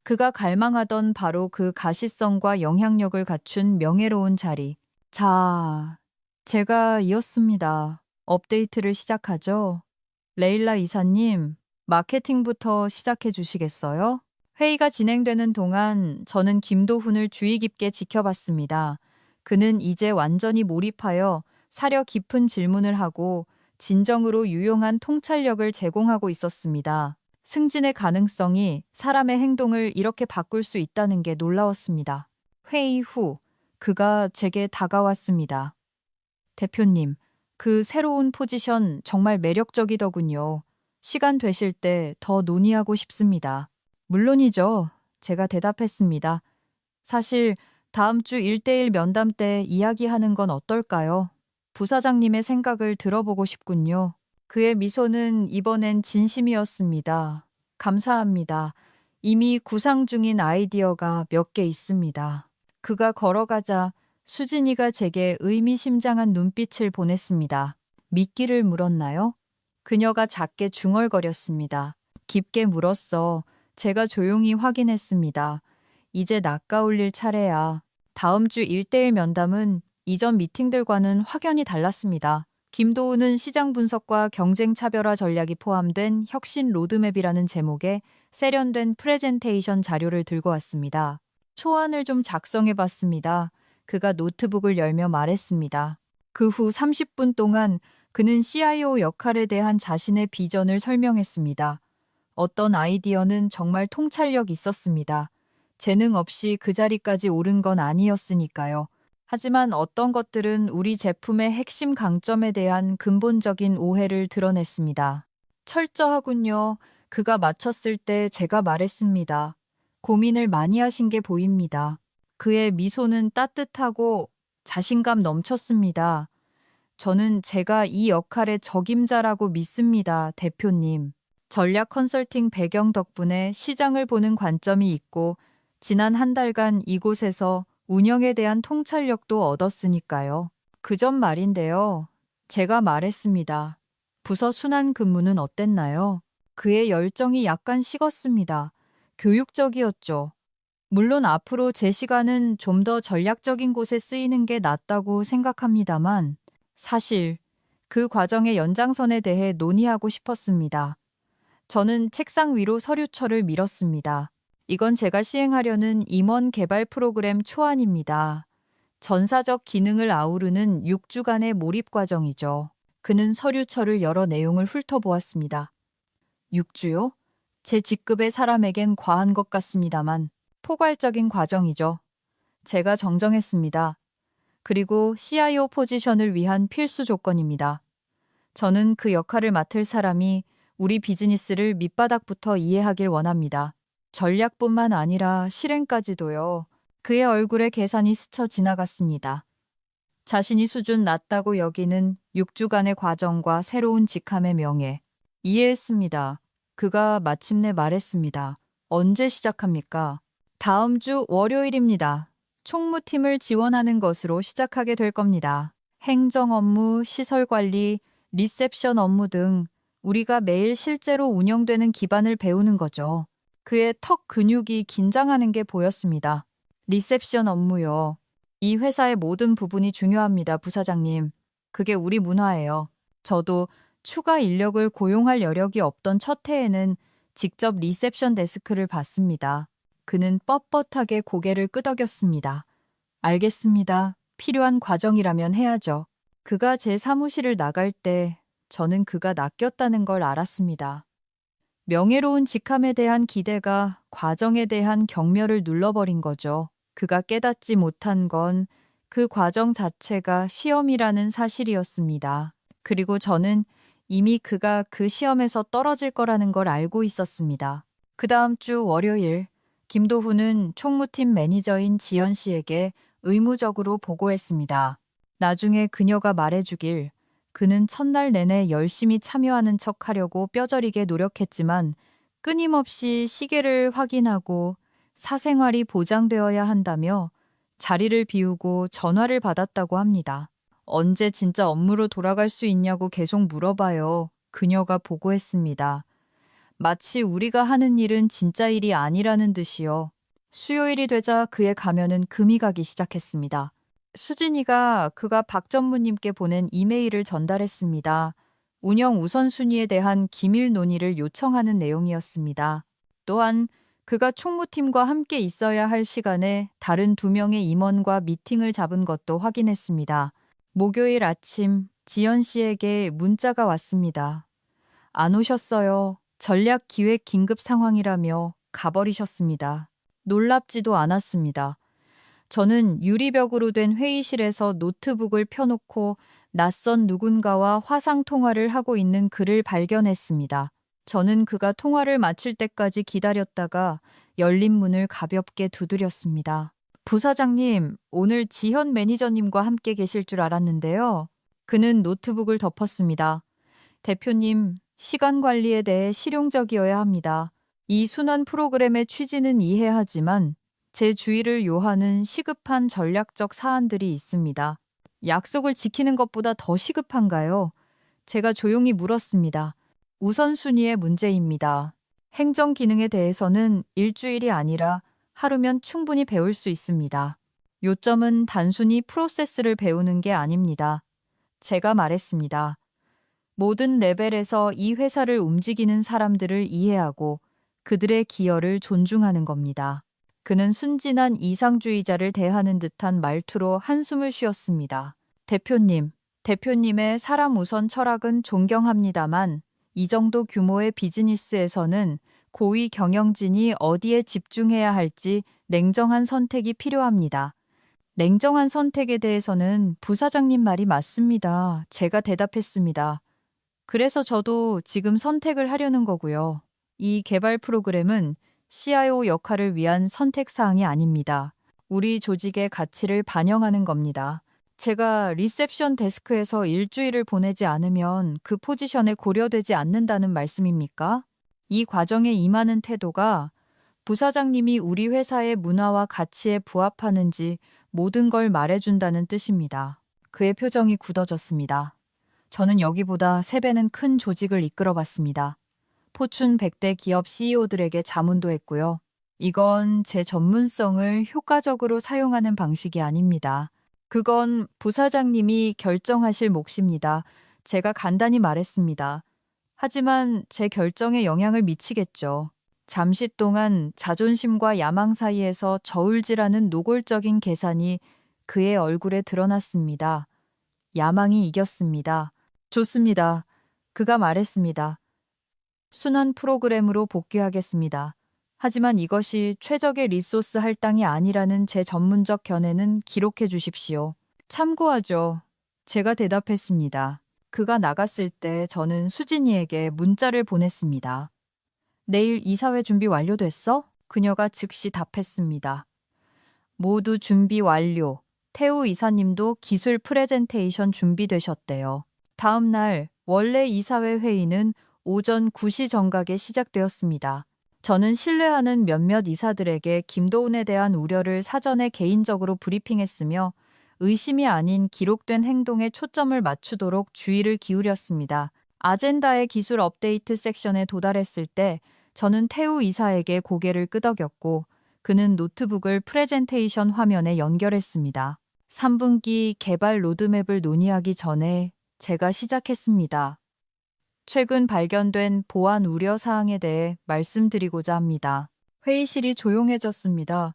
그가 갈망하던 바로 그 가시성과 영향력을 갖춘 명예로운 자리. 자, 제가 이었습니다. 업데이트를 시작하죠. 레일라 이사님, 마케팅부터 시작해 주시겠어요? 회의가 진행되는 동안 저는 김도훈을 주의 깊게 지켜봤습니다. 그는 이제 완전히 몰입하여 사려 깊은 질문을 하고 진정으로 유용한 통찰력을 제공하고 있었습니다. 승진의 가능성이 사람의 행동을 이렇게 바꿀 수 있다는 게 놀라웠습니다. 회의 후 그가 제게 다가왔습니다. 대표님, 그 새로운 포지션 정말 매력적이더군요. 시간 되실 때 더 논의하고 싶습니다. 물론이죠. 제가 대답했습니다. 사실 다음 주 1대1 면담 때 이야기하는 건 어떨까요? 부사장님의 생각을 들어보고 싶군요. 그의 미소는 이번엔 진심이었습니다. 감사합니다. 이미 구상 중인 아이디어가 몇 개 있습니다. 그가 걸어가자 수진이가 제게 의미심장한 눈빛을 보냈습니다. 미끼를 물었나요? 그녀가 작게 중얼거렸습니다. 깊게 물었어. 제가 조용히 확인했습니다. 이제 낚아올릴 차례야. 다음 주 1대1 면담은 이전 미팅들과는 확연히 달랐습니다. 김도훈은 시장 분석과 경쟁 차별화 전략이 포함된 혁신 로드맵이라는 제목의 세련된 프레젠테이션 자료를 들고 왔습니다. 초안을 좀 작성해 봤습니다. 그가 노트북을 열며 말했습니다. 그 후 30분 동안 그는 CIO 역할에 대한 자신의 비전을 설명했습니다. 어떤 아이디어는 정말 통찰력 있었습니다. 재능 없이 그 자리까지 오른 건 아니었으니까요. 하지만 어떤 것들은 우리 제품의 핵심 강점에 대한 근본적인 오해를 드러냈습니다. 철저하군요. 그가 마쳤을 때 제가 말했습니다. 고민을 많이 하신 게 보입니다. 그의 미소는 따뜻하고 자신감 넘쳤습니다. 저는 제가 이 역할의 적임자라고 믿습니다, 대표님. 전략 컨설팅 배경 덕분에 시장을 보는 관점이 있고 지난 한 달간 이곳에서 운영에 대한 통찰력도 얻었으니까요. 그 점 말인데요. 제가 말했습니다. 부서 순환 근무는 어땠나요? 그의 열정이 약간 식었습니다. 교육적이었죠. 물론 앞으로 제 시간은 좀 더 전략적인 곳에 쓰이는 게 낫다고 생각합니다만 사실 그 과정의 연장선에 대해 논의하고 싶었습니다. 저는 책상 위로 서류철을 밀었습니다. 이건 제가 시행하려는 임원 개발 프로그램 초안입니다. 전사적 기능을 아우르는 6주간의 몰입 과정이죠. 그는 서류철을 열어 내용을 훑어보았습니다. 6주요? 제 직급의 사람에겐 과한 것 같습니다만 포괄적인 과정이죠. 제가 정정했습니다. 그리고 CIO 포지션을 위한 필수 조건입니다. 저는 그 역할을 맡을 사람이 우리 비즈니스를 밑바닥부터 이해하길 원합니다. 전략뿐만 아니라 실행까지도요. 그의 얼굴에 계산이 스쳐 지나갔습니다. 자신이 수준 낮다고 여기는 6주간의 과정과 새로운 직함의 명예. 이해했습니다. 그가 마침내 말했습니다. 언제 시작합니까? 다음 주 월요일입니다. 총무팀을 지원하는 것으로 시작하게 될 겁니다. 행정 업무, 시설 관리, 리셉션 업무 등 우리가 매일 실제로 운영되는 기반을 배우는 거죠. 그의 턱 근육이 긴장하는 게 보였습니다. 리셉션 업무요. 이 회사의 모든 부분이 중요합니다, 부사장님. 그게 우리 문화예요. 저도 추가 인력을 고용할 여력이 없던 첫 해에는 직접 리셉션 데스크를 봤습니다. 그는 뻣뻣하게 고개를 끄덕였습니다. 알겠습니다. 필요한 과정이라면 해야죠. 그가 제 사무실을 나갈 때 저는 그가 낚였다는 걸 알았습니다. 명예로운 직함에 대한 기대가 과정에 대한 경멸을 눌러버린 거죠. 그가 깨닫지 못한 건 그 과정 자체가 시험이라는 사실이었습니다. 그리고 저는 이미 그가 그 시험에서 떨어질 거라는 걸 알고 있었습니다. 그 다음 주 월요일, 김도훈은 총무팀 매니저인 지연 씨에게 의무적으로 보고했습니다. 나중에 그녀가 말해주길 그는 첫날 내내 열심히 참여하는 척 하려고 뼈저리게 노력했지만 끊임없이 시계를 확인하고 사생활이 보장되어야 한다며 자리를 비우고 전화를 받았다고 합니다. 언제 진짜 업무로 돌아갈 수 있냐고 계속 물어봐요. 그녀가 보고했습니다. 마치 우리가 하는 일은 진짜 일이 아니라는 듯이요. 수요일이 되자 그의 가면은 금이 가기 시작했습니다. 수진이가 그가 박 전무님께 보낸 이메일을 전달했습니다. 운영 우선순위에 대한 기밀 논의를 요청하는 내용이었습니다. 또한 그가 총무팀과 함께 있어야 할 시간에 다른 2명의 임원과 미팅을 잡은 것도 확인했습니다. 목요일 아침 지연 씨에게 문자가 왔습니다. 안 오셨어요. 전략 기획 긴급 상황이라며 가버리셨습니다. 놀랍지도 않았습니다. 저는 유리벽으로 된 회의실에서 노트북을 펴놓고 낯선 누군가와 화상 통화를 하고 있는 그를 발견했습니다. 저는 그가 통화를 마칠 때까지 기다렸다가 열린 문을 가볍게 두드렸습니다. 부사장님, 오늘 지현 매니저님과 함께 계실 줄 알았는데요. 그는 노트북을 덮었습니다. 대표님, 시간 관리에 대해 실용적이어야 합니다. 이 순환 프로그램의 취지는 이해하지만 제 주의를 요하는 시급한 전략적 사안들이 있습니다. 약속을 지키는 것보다 더 시급한가요? 제가 조용히 물었습니다. 우선순위의 문제입니다. 행정 기능에 대해서는 일주일이 아니라 하루면 충분히 배울 수 있습니다. 요점은 단순히 프로세스를 배우는 게 아닙니다. 제가 말했습니다. 모든 레벨에서 이 회사를 움직이는 사람들을 이해하고 그들의 기여를 존중하는 겁니다. 그는 순진한 이상주의자를 대하는 듯한 말투로 한숨을 쉬었습니다. 대표님의 사람 우선 철학은 존경합니다만 이 정도 규모의 비즈니스에서는 고위 경영진이 어디에 집중해야 할지 냉정한 선택이 필요합니다. 냉정한 선택에 대해서는 부사장님 말이 맞습니다. 제가 대답했습니다. 그래서 저도 지금 선택을 하려는 거고요. 이 개발 프로그램은 CIO 역할을 위한 선택사항이 아닙니다. 우리 조직의 가치를 반영하는 겁니다. 제가 리셉션 데스크에서 일주일을 보내지 않으면 그 포지션에 고려되지 않는다는 말씀입니까? 이 과정에 임하는 태도가 부사장님이 우리 회사의 문화와 가치에 부합하는지 모든 걸 말해준다는 뜻입니다. 그의 표정이 굳어졌습니다. 저는 여기보다 3배는 큰 조직을 이끌어 봤습니다. 포춘 100대 기업 CEO들에게 자문도 했고요. 이건 제 전문성을 효과적으로 사용하는 방식이 아닙니다. 그건 부사장님이 결정하실 몫입니다. 제가 간단히 말했습니다. 하지만 제 결정에 영향을 미치겠죠. 잠시 동안 자존심과 야망 사이에서 저울질하는 노골적인 계산이 그의 얼굴에 드러났습니다. 야망이 이겼습니다. 좋습니다. 그가 말했습니다. 순환 프로그램으로 복귀하겠습니다. 하지만 이것이 최적의 리소스 할당이 아니라는 제 전문적 견해는 기록해 주십시오. 참고하죠. 제가 대답했습니다. 그가 나갔을 때 저는 수진이에게 문자를 보냈습니다. 내일 이사회 준비 완료됐어? 그녀가 즉시 답했습니다. 모두 준비 완료. 태우 이사님도 기술 프레젠테이션 준비되셨대요. 다음 날 원래 이사회 회의는 오전 9시 정각에 시작되었습니다. 저는 신뢰하는 몇몇 이사들에게 김도훈에 대한 우려를 사전에 개인적으로 브리핑했으며 의심이 아닌 기록된 행동에 초점을 맞추도록 주의를 기울였습니다. 아젠다의 기술 업데이트 섹션에 도달했을 때 저는 태우 이사에게 고개를 끄덕였고 그는 노트북을 프레젠테이션 화면에 연결했습니다. 3분기 개발 로드맵을 논의하기 전에 제가 시작했습니다. 최근 발견된 보안 우려 사항에 대해 말씀드리고자 합니다. 회의실이 조용해졌습니다.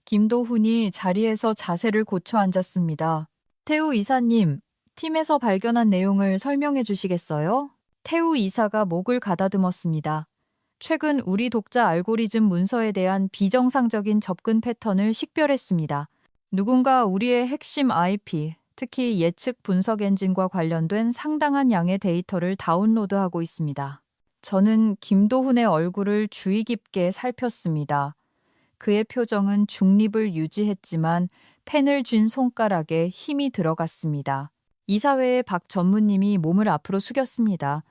김도훈이 자리에서 자세를 고쳐 앉았습니다. 태우 이사님, 팀에서 발견한 내용을 설명해 주시겠어요? 태우 이사가 목을 가다듬었습니다. 최근 우리 독자 알고리즘 문서에 대한 비정상적인 접근 패턴을 식별했습니다. 누군가 우리의 핵심 IP, 특히 예측 분석 엔진과 관련된 상당한 양의 데이터를 다운로드하고 있습니다. 저는 김도훈의 얼굴을 주의 깊게 살폈습니다. 그의 표정은 중립을 유지했지만 펜을 쥔 손가락에 힘이 들어갔습니다. 이사회의 박 전무님이 몸을 앞으로 숙였습니다.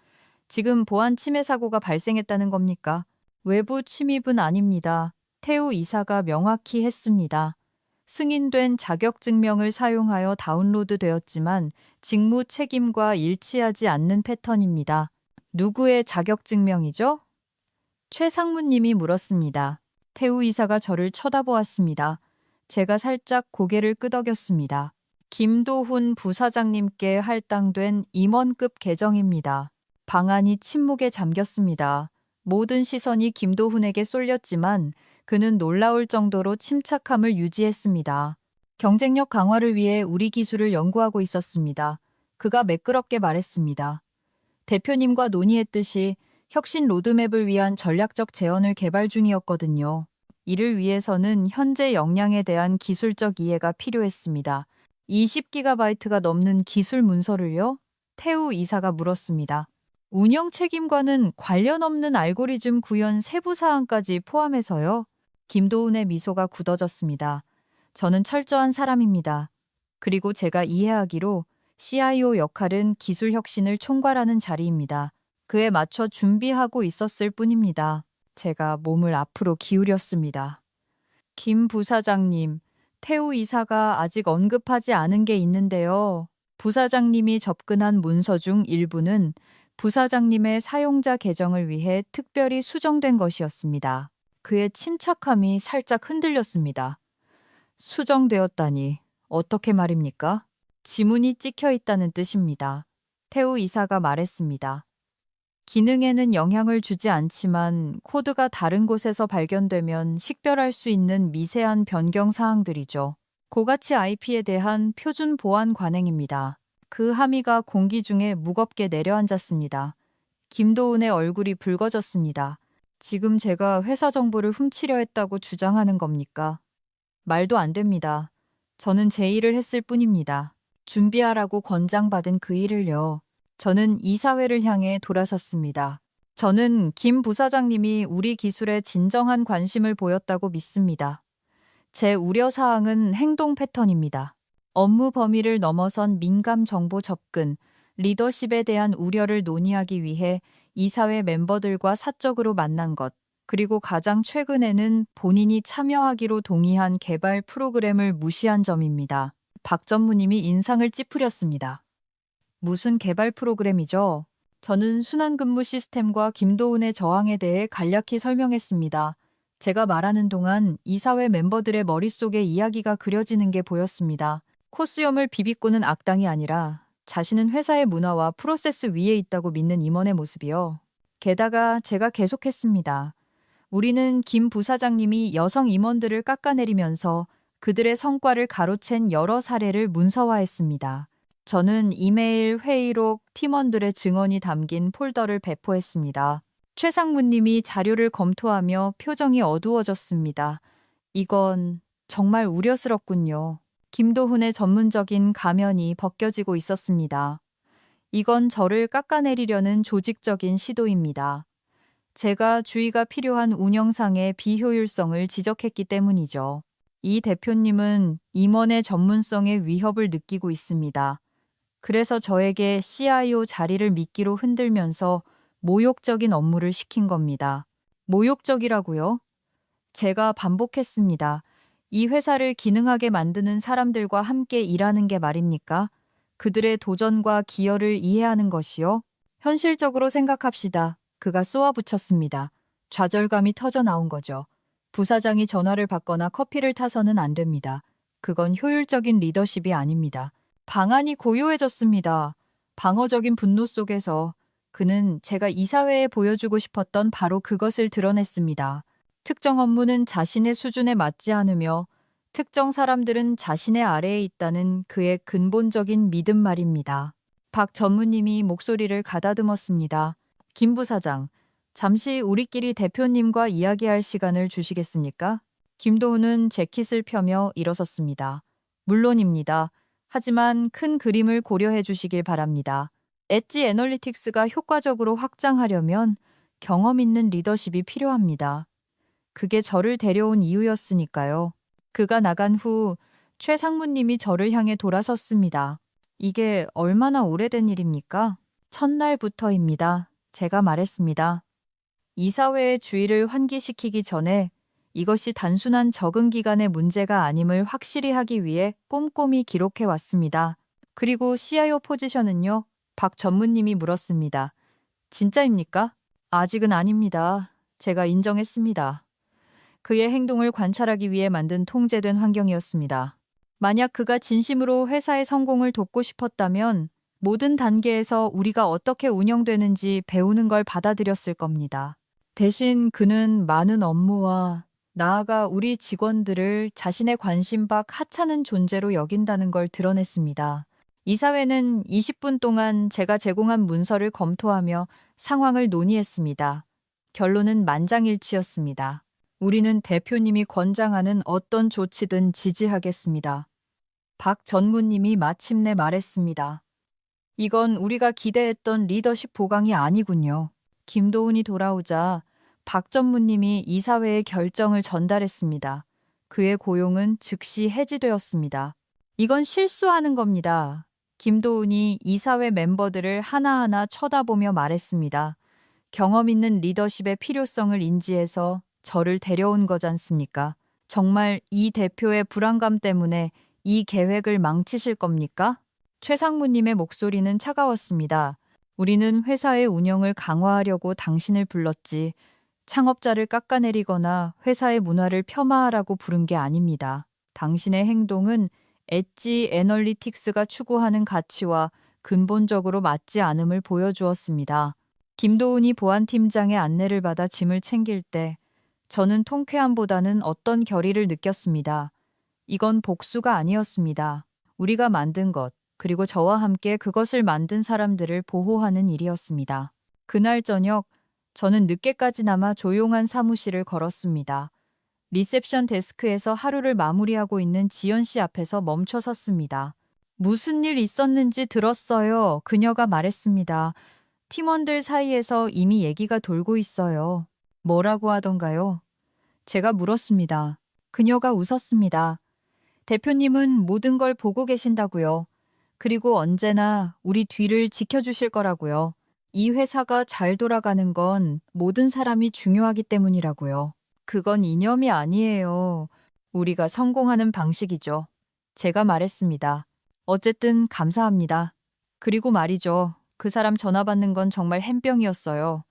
지금 보안 침해 사고가 발생했다는 겁니까? 외부 침입은 아닙니다. 태우 이사가 명확히 했습니다. 승인된 자격증명을 사용하여 다운로드되었지만 직무 책임과 일치하지 않는 패턴입니다. 누구의 자격증명이죠? 최 상무님이 물었습니다. 태우 이사가 저를 쳐다보았습니다. 제가 살짝 고개를 끄덕였습니다. 김도훈 부사장님께 할당된 임원급 계정입니다. 방안이 침묵에 잠겼습니다. 모든 시선이 김도훈에게 쏠렸지만 그는 놀라울 정도로 침착함을 유지했습니다. 경쟁력 강화를 위해 우리 기술을 연구하고 있었습니다. 그가 매끄럽게 말했습니다. 대표님과 논의했듯이 혁신 로드맵을 위한 전략적 재원을 개발 중이었거든요. 이를 위해서는 현재 역량에 대한 기술적 이해가 필요했습니다. 20GB가 넘는 기술 문서를요? 태우 이사가 물었습니다. 운영 책임과는 관련 없는 알고리즘 구현 세부 사항까지 포함해서요. 김도훈의 미소가 굳어졌습니다. 저는 철저한 사람입니다. 그리고 제가 이해하기로 CIO 역할은 기술 혁신을 총괄하는 자리입니다. 그에 맞춰 준비하고 있었을 뿐입니다. 제가 몸을 앞으로 기울였습니다. 김 부사장님, 태우 이사가 아직 언급하지 않은 게 있는데요. 부사장님이 접근한 문서 중 일부는 부사장님의 사용자 계정을 위해 특별히 수정된 것이었습니다. 그의 침착함이 살짝 흔들렸습니다. 수정되었다니 어떻게 말입니까? 지문이 찍혀 있다는 뜻입니다. 태우 이사가 말했습니다. 기능에는 영향을 주지 않지만 코드가 다른 곳에서 발견되면 식별할 수 있는 미세한 변경 사항들이죠. 고가치 IP에 대한 표준 보안 관행입니다. 그 함의가 공기 중에 무겁게 내려앉았습니다. 김도훈의 얼굴이 붉어졌습니다. 지금 제가 회사 정보를 훔치려 했다고 주장하는 겁니까? 말도 안 됩니다. 저는 제 일을 했을 뿐입니다. 준비하라고 권장받은 그 일을요. 저는 이사회를 향해 돌아섰습니다. 저는 김 부사장님이 우리 기술에 진정한 관심을 보였다고 믿습니다. 제 우려사항은 행동 패턴입니다. 업무 범위를 넘어선 민감 정보 접근, 리더십에 대한 우려를 논의하기 위해 이사회 멤버들과 사적으로 만난 것, 그리고 가장 최근에는 본인이 참여하기로 동의한 개발 프로그램을 무시한 점입니다. 박 전무님이 인상을 찌푸렸습니다. 무슨 개발 프로그램이죠? 저는 순환근무 시스템과 김도훈의 저항에 대해 간략히 설명했습니다. 제가 말하는 동안 이사회 멤버들의 머릿속에 이야기가 그려지는 게 보였습니다. 코수염을 비비고는 악당이 아니라 자신은 회사의 문화와 프로세스 위에 있다고 믿는 임원의 모습이요. 게다가 제가 계속했습니다. 우리는 김 부사장님이 여성 임원들을 깎아내리면서 그들의 성과를 가로챈 여러 사례를 문서화했습니다. 저는 이메일, 회의록, 팀원들의 증언이 담긴 폴더를 배포했습니다. 최 상무님이 자료를 검토하며 표정이 어두워졌습니다. 이건 정말 우려스럽군요. 김도훈의 전문적인 가면이 벗겨지고 있었습니다. 이건 저를 깎아내리려는 조직적인 시도입니다. 제가 주의가 필요한 운영상의 비효율성을 지적했기 때문이죠. 이 대표님은 임원의 전문성에 위협을 느끼고 있습니다. 그래서 저에게 CIO 자리를 미끼로 흔들면서 모욕적인 업무를 시킨 겁니다. 모욕적이라고요? 제가 반복했습니다. 이 회사를 기능하게 만드는 사람들과 함께 일하는 게 말입니까? 그들의 도전과 기여를 이해하는 것이요? 현실적으로 생각합시다. 그가 쏘아붙였습니다. 좌절감이 터져 나온 거죠. 부사장이 전화를 받거나 커피를 타서는 안 됩니다. 그건 효율적인 리더십이 아닙니다. 방안이 고요해졌습니다. 방어적인 분노 속에서 그는 제가 이사회에 보여주고 싶었던 바로 그것을 드러냈습니다. 특정 업무는 자신의 수준에 맞지 않으며 특정 사람들은 자신의 아래에 있다는 그의 근본적인 믿음 말입니다. 박 전무님이 목소리를 가다듬었습니다. 김 부사장, 잠시 우리끼리 대표님과 이야기할 시간을 주시겠습니까? 김도훈은 재킷을 펴며 일어섰습니다. 물론입니다. 하지만 큰 그림을 고려해 주시길 바랍니다. 엣지 애널리틱스가 효과적으로 확장하려면 경험 있는 리더십이 필요합니다. 그게 저를 데려온 이유였으니까요. 그가 나간 후 최 상무님이 저를 향해 돌아섰습니다. 이게 얼마나 오래된 일입니까? 첫날부터입니다. 제가 말했습니다. 이사회의 주의를 환기시키기 전에 이것이 단순한 적응 기간의 문제가 아님을 확실히 하기 위해 꼼꼼히 기록해 왔습니다. 그리고 CIO 포지션은요? 박 전무님이 물었습니다. 진짜입니까? 아직은 아닙니다. 제가 인정했습니다. 그의 행동을 관찰하기 위해 만든 통제된 환경이었습니다. 만약 그가 진심으로 회사의 성공을 돕고 싶었다면 모든 단계에서 우리가 어떻게 운영되는지 배우는 걸 받아들였을 겁니다. 대신 그는 많은 업무와 나아가 우리 직원들을 자신의 관심 밖 하찮은 존재로 여긴다는 걸 드러냈습니다. 이사회는 20분 동안 제가 제공한 문서를 검토하며 상황을 논의했습니다. 결론은 만장일치였습니다. 우리는 대표님이 권장하는 어떤 조치든 지지하겠습니다. 박 전무님이 마침내 말했습니다. 이건 우리가 기대했던 리더십 보강이 아니군요. 김도훈이 돌아오자 박 전무님이 이사회의 결정을 전달했습니다. 그의 고용은 즉시 해지되었습니다. 이건 실수하는 겁니다. 김도훈이 이사회 멤버들을 하나하나 쳐다보며 말했습니다. 경험 있는 리더십의 필요성을 인지해서 저를 데려온 거잖습니까? 정말 이 대표의 불안감 때문에 이 계획을 망치실 겁니까? 최 상무님의 목소리는 차가웠습니다. 우리는 회사의 운영을 강화하려고 당신을 불렀지 창업자를 깎아내리거나 회사의 문화를 폄하하라고 부른 게 아닙니다. 당신의 행동은 엣지 애널리틱스가 추구하는 가치와 근본적으로 맞지 않음을 보여주었습니다. 김도훈이 보안팀장의 안내를 받아 짐을 챙길 때 저는 통쾌함보다는 어떤 결의를 느꼈습니다. 이건 복수가 아니었습니다. 우리가 만든 것, 그리고 저와 함께 그것을 만든 사람들을 보호하는 일이었습니다. 그날 저녁, 저는 늦게까지 남아 조용한 사무실을 걸었습니다. 리셉션 데스크에서 하루를 마무리하고 있는 지연 씨 앞에서 멈춰 섰습니다. 무슨 일 있었는지 들었어요. 그녀가 말했습니다. 팀원들 사이에서 이미 얘기가 돌고 있어요. 뭐라고 하던가요? 제가 물었습니다. 그녀가 웃었습니다. 대표님은 모든 걸 보고 계신다고요. 그리고 언제나 우리 뒤를 지켜주실 거라고요. 이 회사가 잘 돌아가는 건 모든 사람이 중요하기 때문이라고요. 그건 이념이 아니에요. 우리가 성공하는 방식이죠. 제가 말했습니다. 어쨌든 감사합니다. 그리고 말이죠. 그 사람 전화 받는 건 정말 햄병이었어요.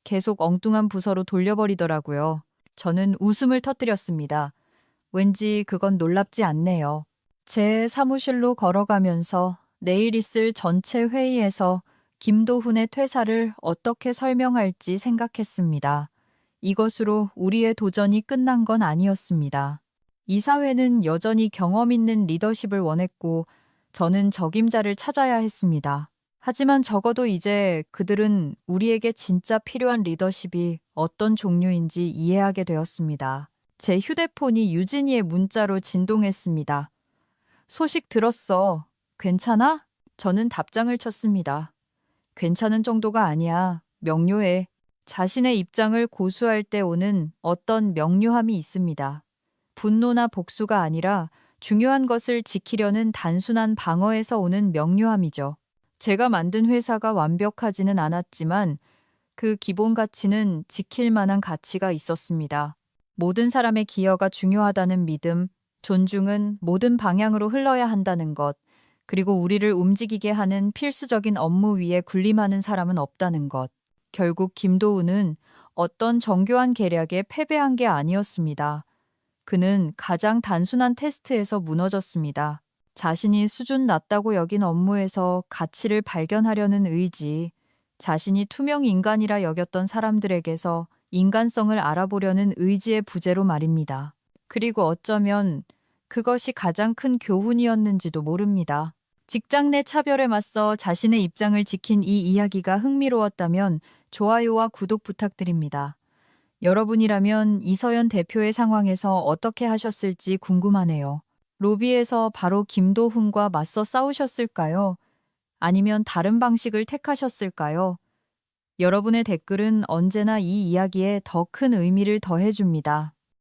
계속 엉뚱한 부서로 돌려버리더라고요. 저는 웃음을 터뜨렸습니다. 왠지 그건 놀랍지 않네요. 제 사무실로 걸어가면서 내일 있을 전체 회의에서 김도훈의 퇴사를 어떻게 설명할지 생각했습니다. 이것으로 우리의 도전이 끝난 건 아니었습니다. 이사회는 여전히 경험 있는 리더십을 원했고 저는 적임자를 찾아야 했습니다. 하지만 적어도 이제 그들은 우리에게 진짜 필요한 리더십이 어떤 종류인지 이해하게 되었습니다. 제 휴대폰이 유진이의 문자로 진동했습니다. 소식 들었어. 괜찮아? 저는 답장을 쳤습니다. 괜찮은 정도가 아니야. 명료해. 자신의 입장을 고수할 때 오는 어떤 명료함이 있습니다. 분노나 복수가 아니라 중요한 것을 지키려는 단순한 방어에서 오는 명료함이죠. 제가 만든 회사가 완벽하지는 않았지만 그 기본 가치는 지킬 만한 가치가 있었습니다. 모든 사람의 기여가 중요하다는 믿음, 존중은 모든 방향으로 흘러야 한다는 것, 그리고 우리를 움직이게 하는 필수적인 업무 위에 군림하는 사람은 없다는 것. 결국 김도훈은 어떤 정교한 계략에 패배한 게 아니었습니다. 그는 가장 단순한 테스트에서 무너졌습니다. 자신이 수준 낮다고 여긴 업무에서 가치를 발견하려는 의지, 자신이 투명 인간이라 여겼던 사람들에게서 인간성을 알아보려는 의지의 부재로 말입니다. 그리고 어쩌면 그것이 가장 큰 교훈이었는지도 모릅니다. 직장 내 차별에 맞서 자신의 입장을 지킨 이 이야기가 흥미로웠다면 좋아요와 구독 부탁드립니다. 여러분이라면 이서연 대표의 상황에서 어떻게 하셨을지 궁금하네요. 로비에서 바로 김도훈과 맞서 싸우셨을까요? 아니면 다른 방식을 택하셨을까요? 여러분의 댓글은 언제나 이 이야기에 더 큰 의미를 더해줍니다.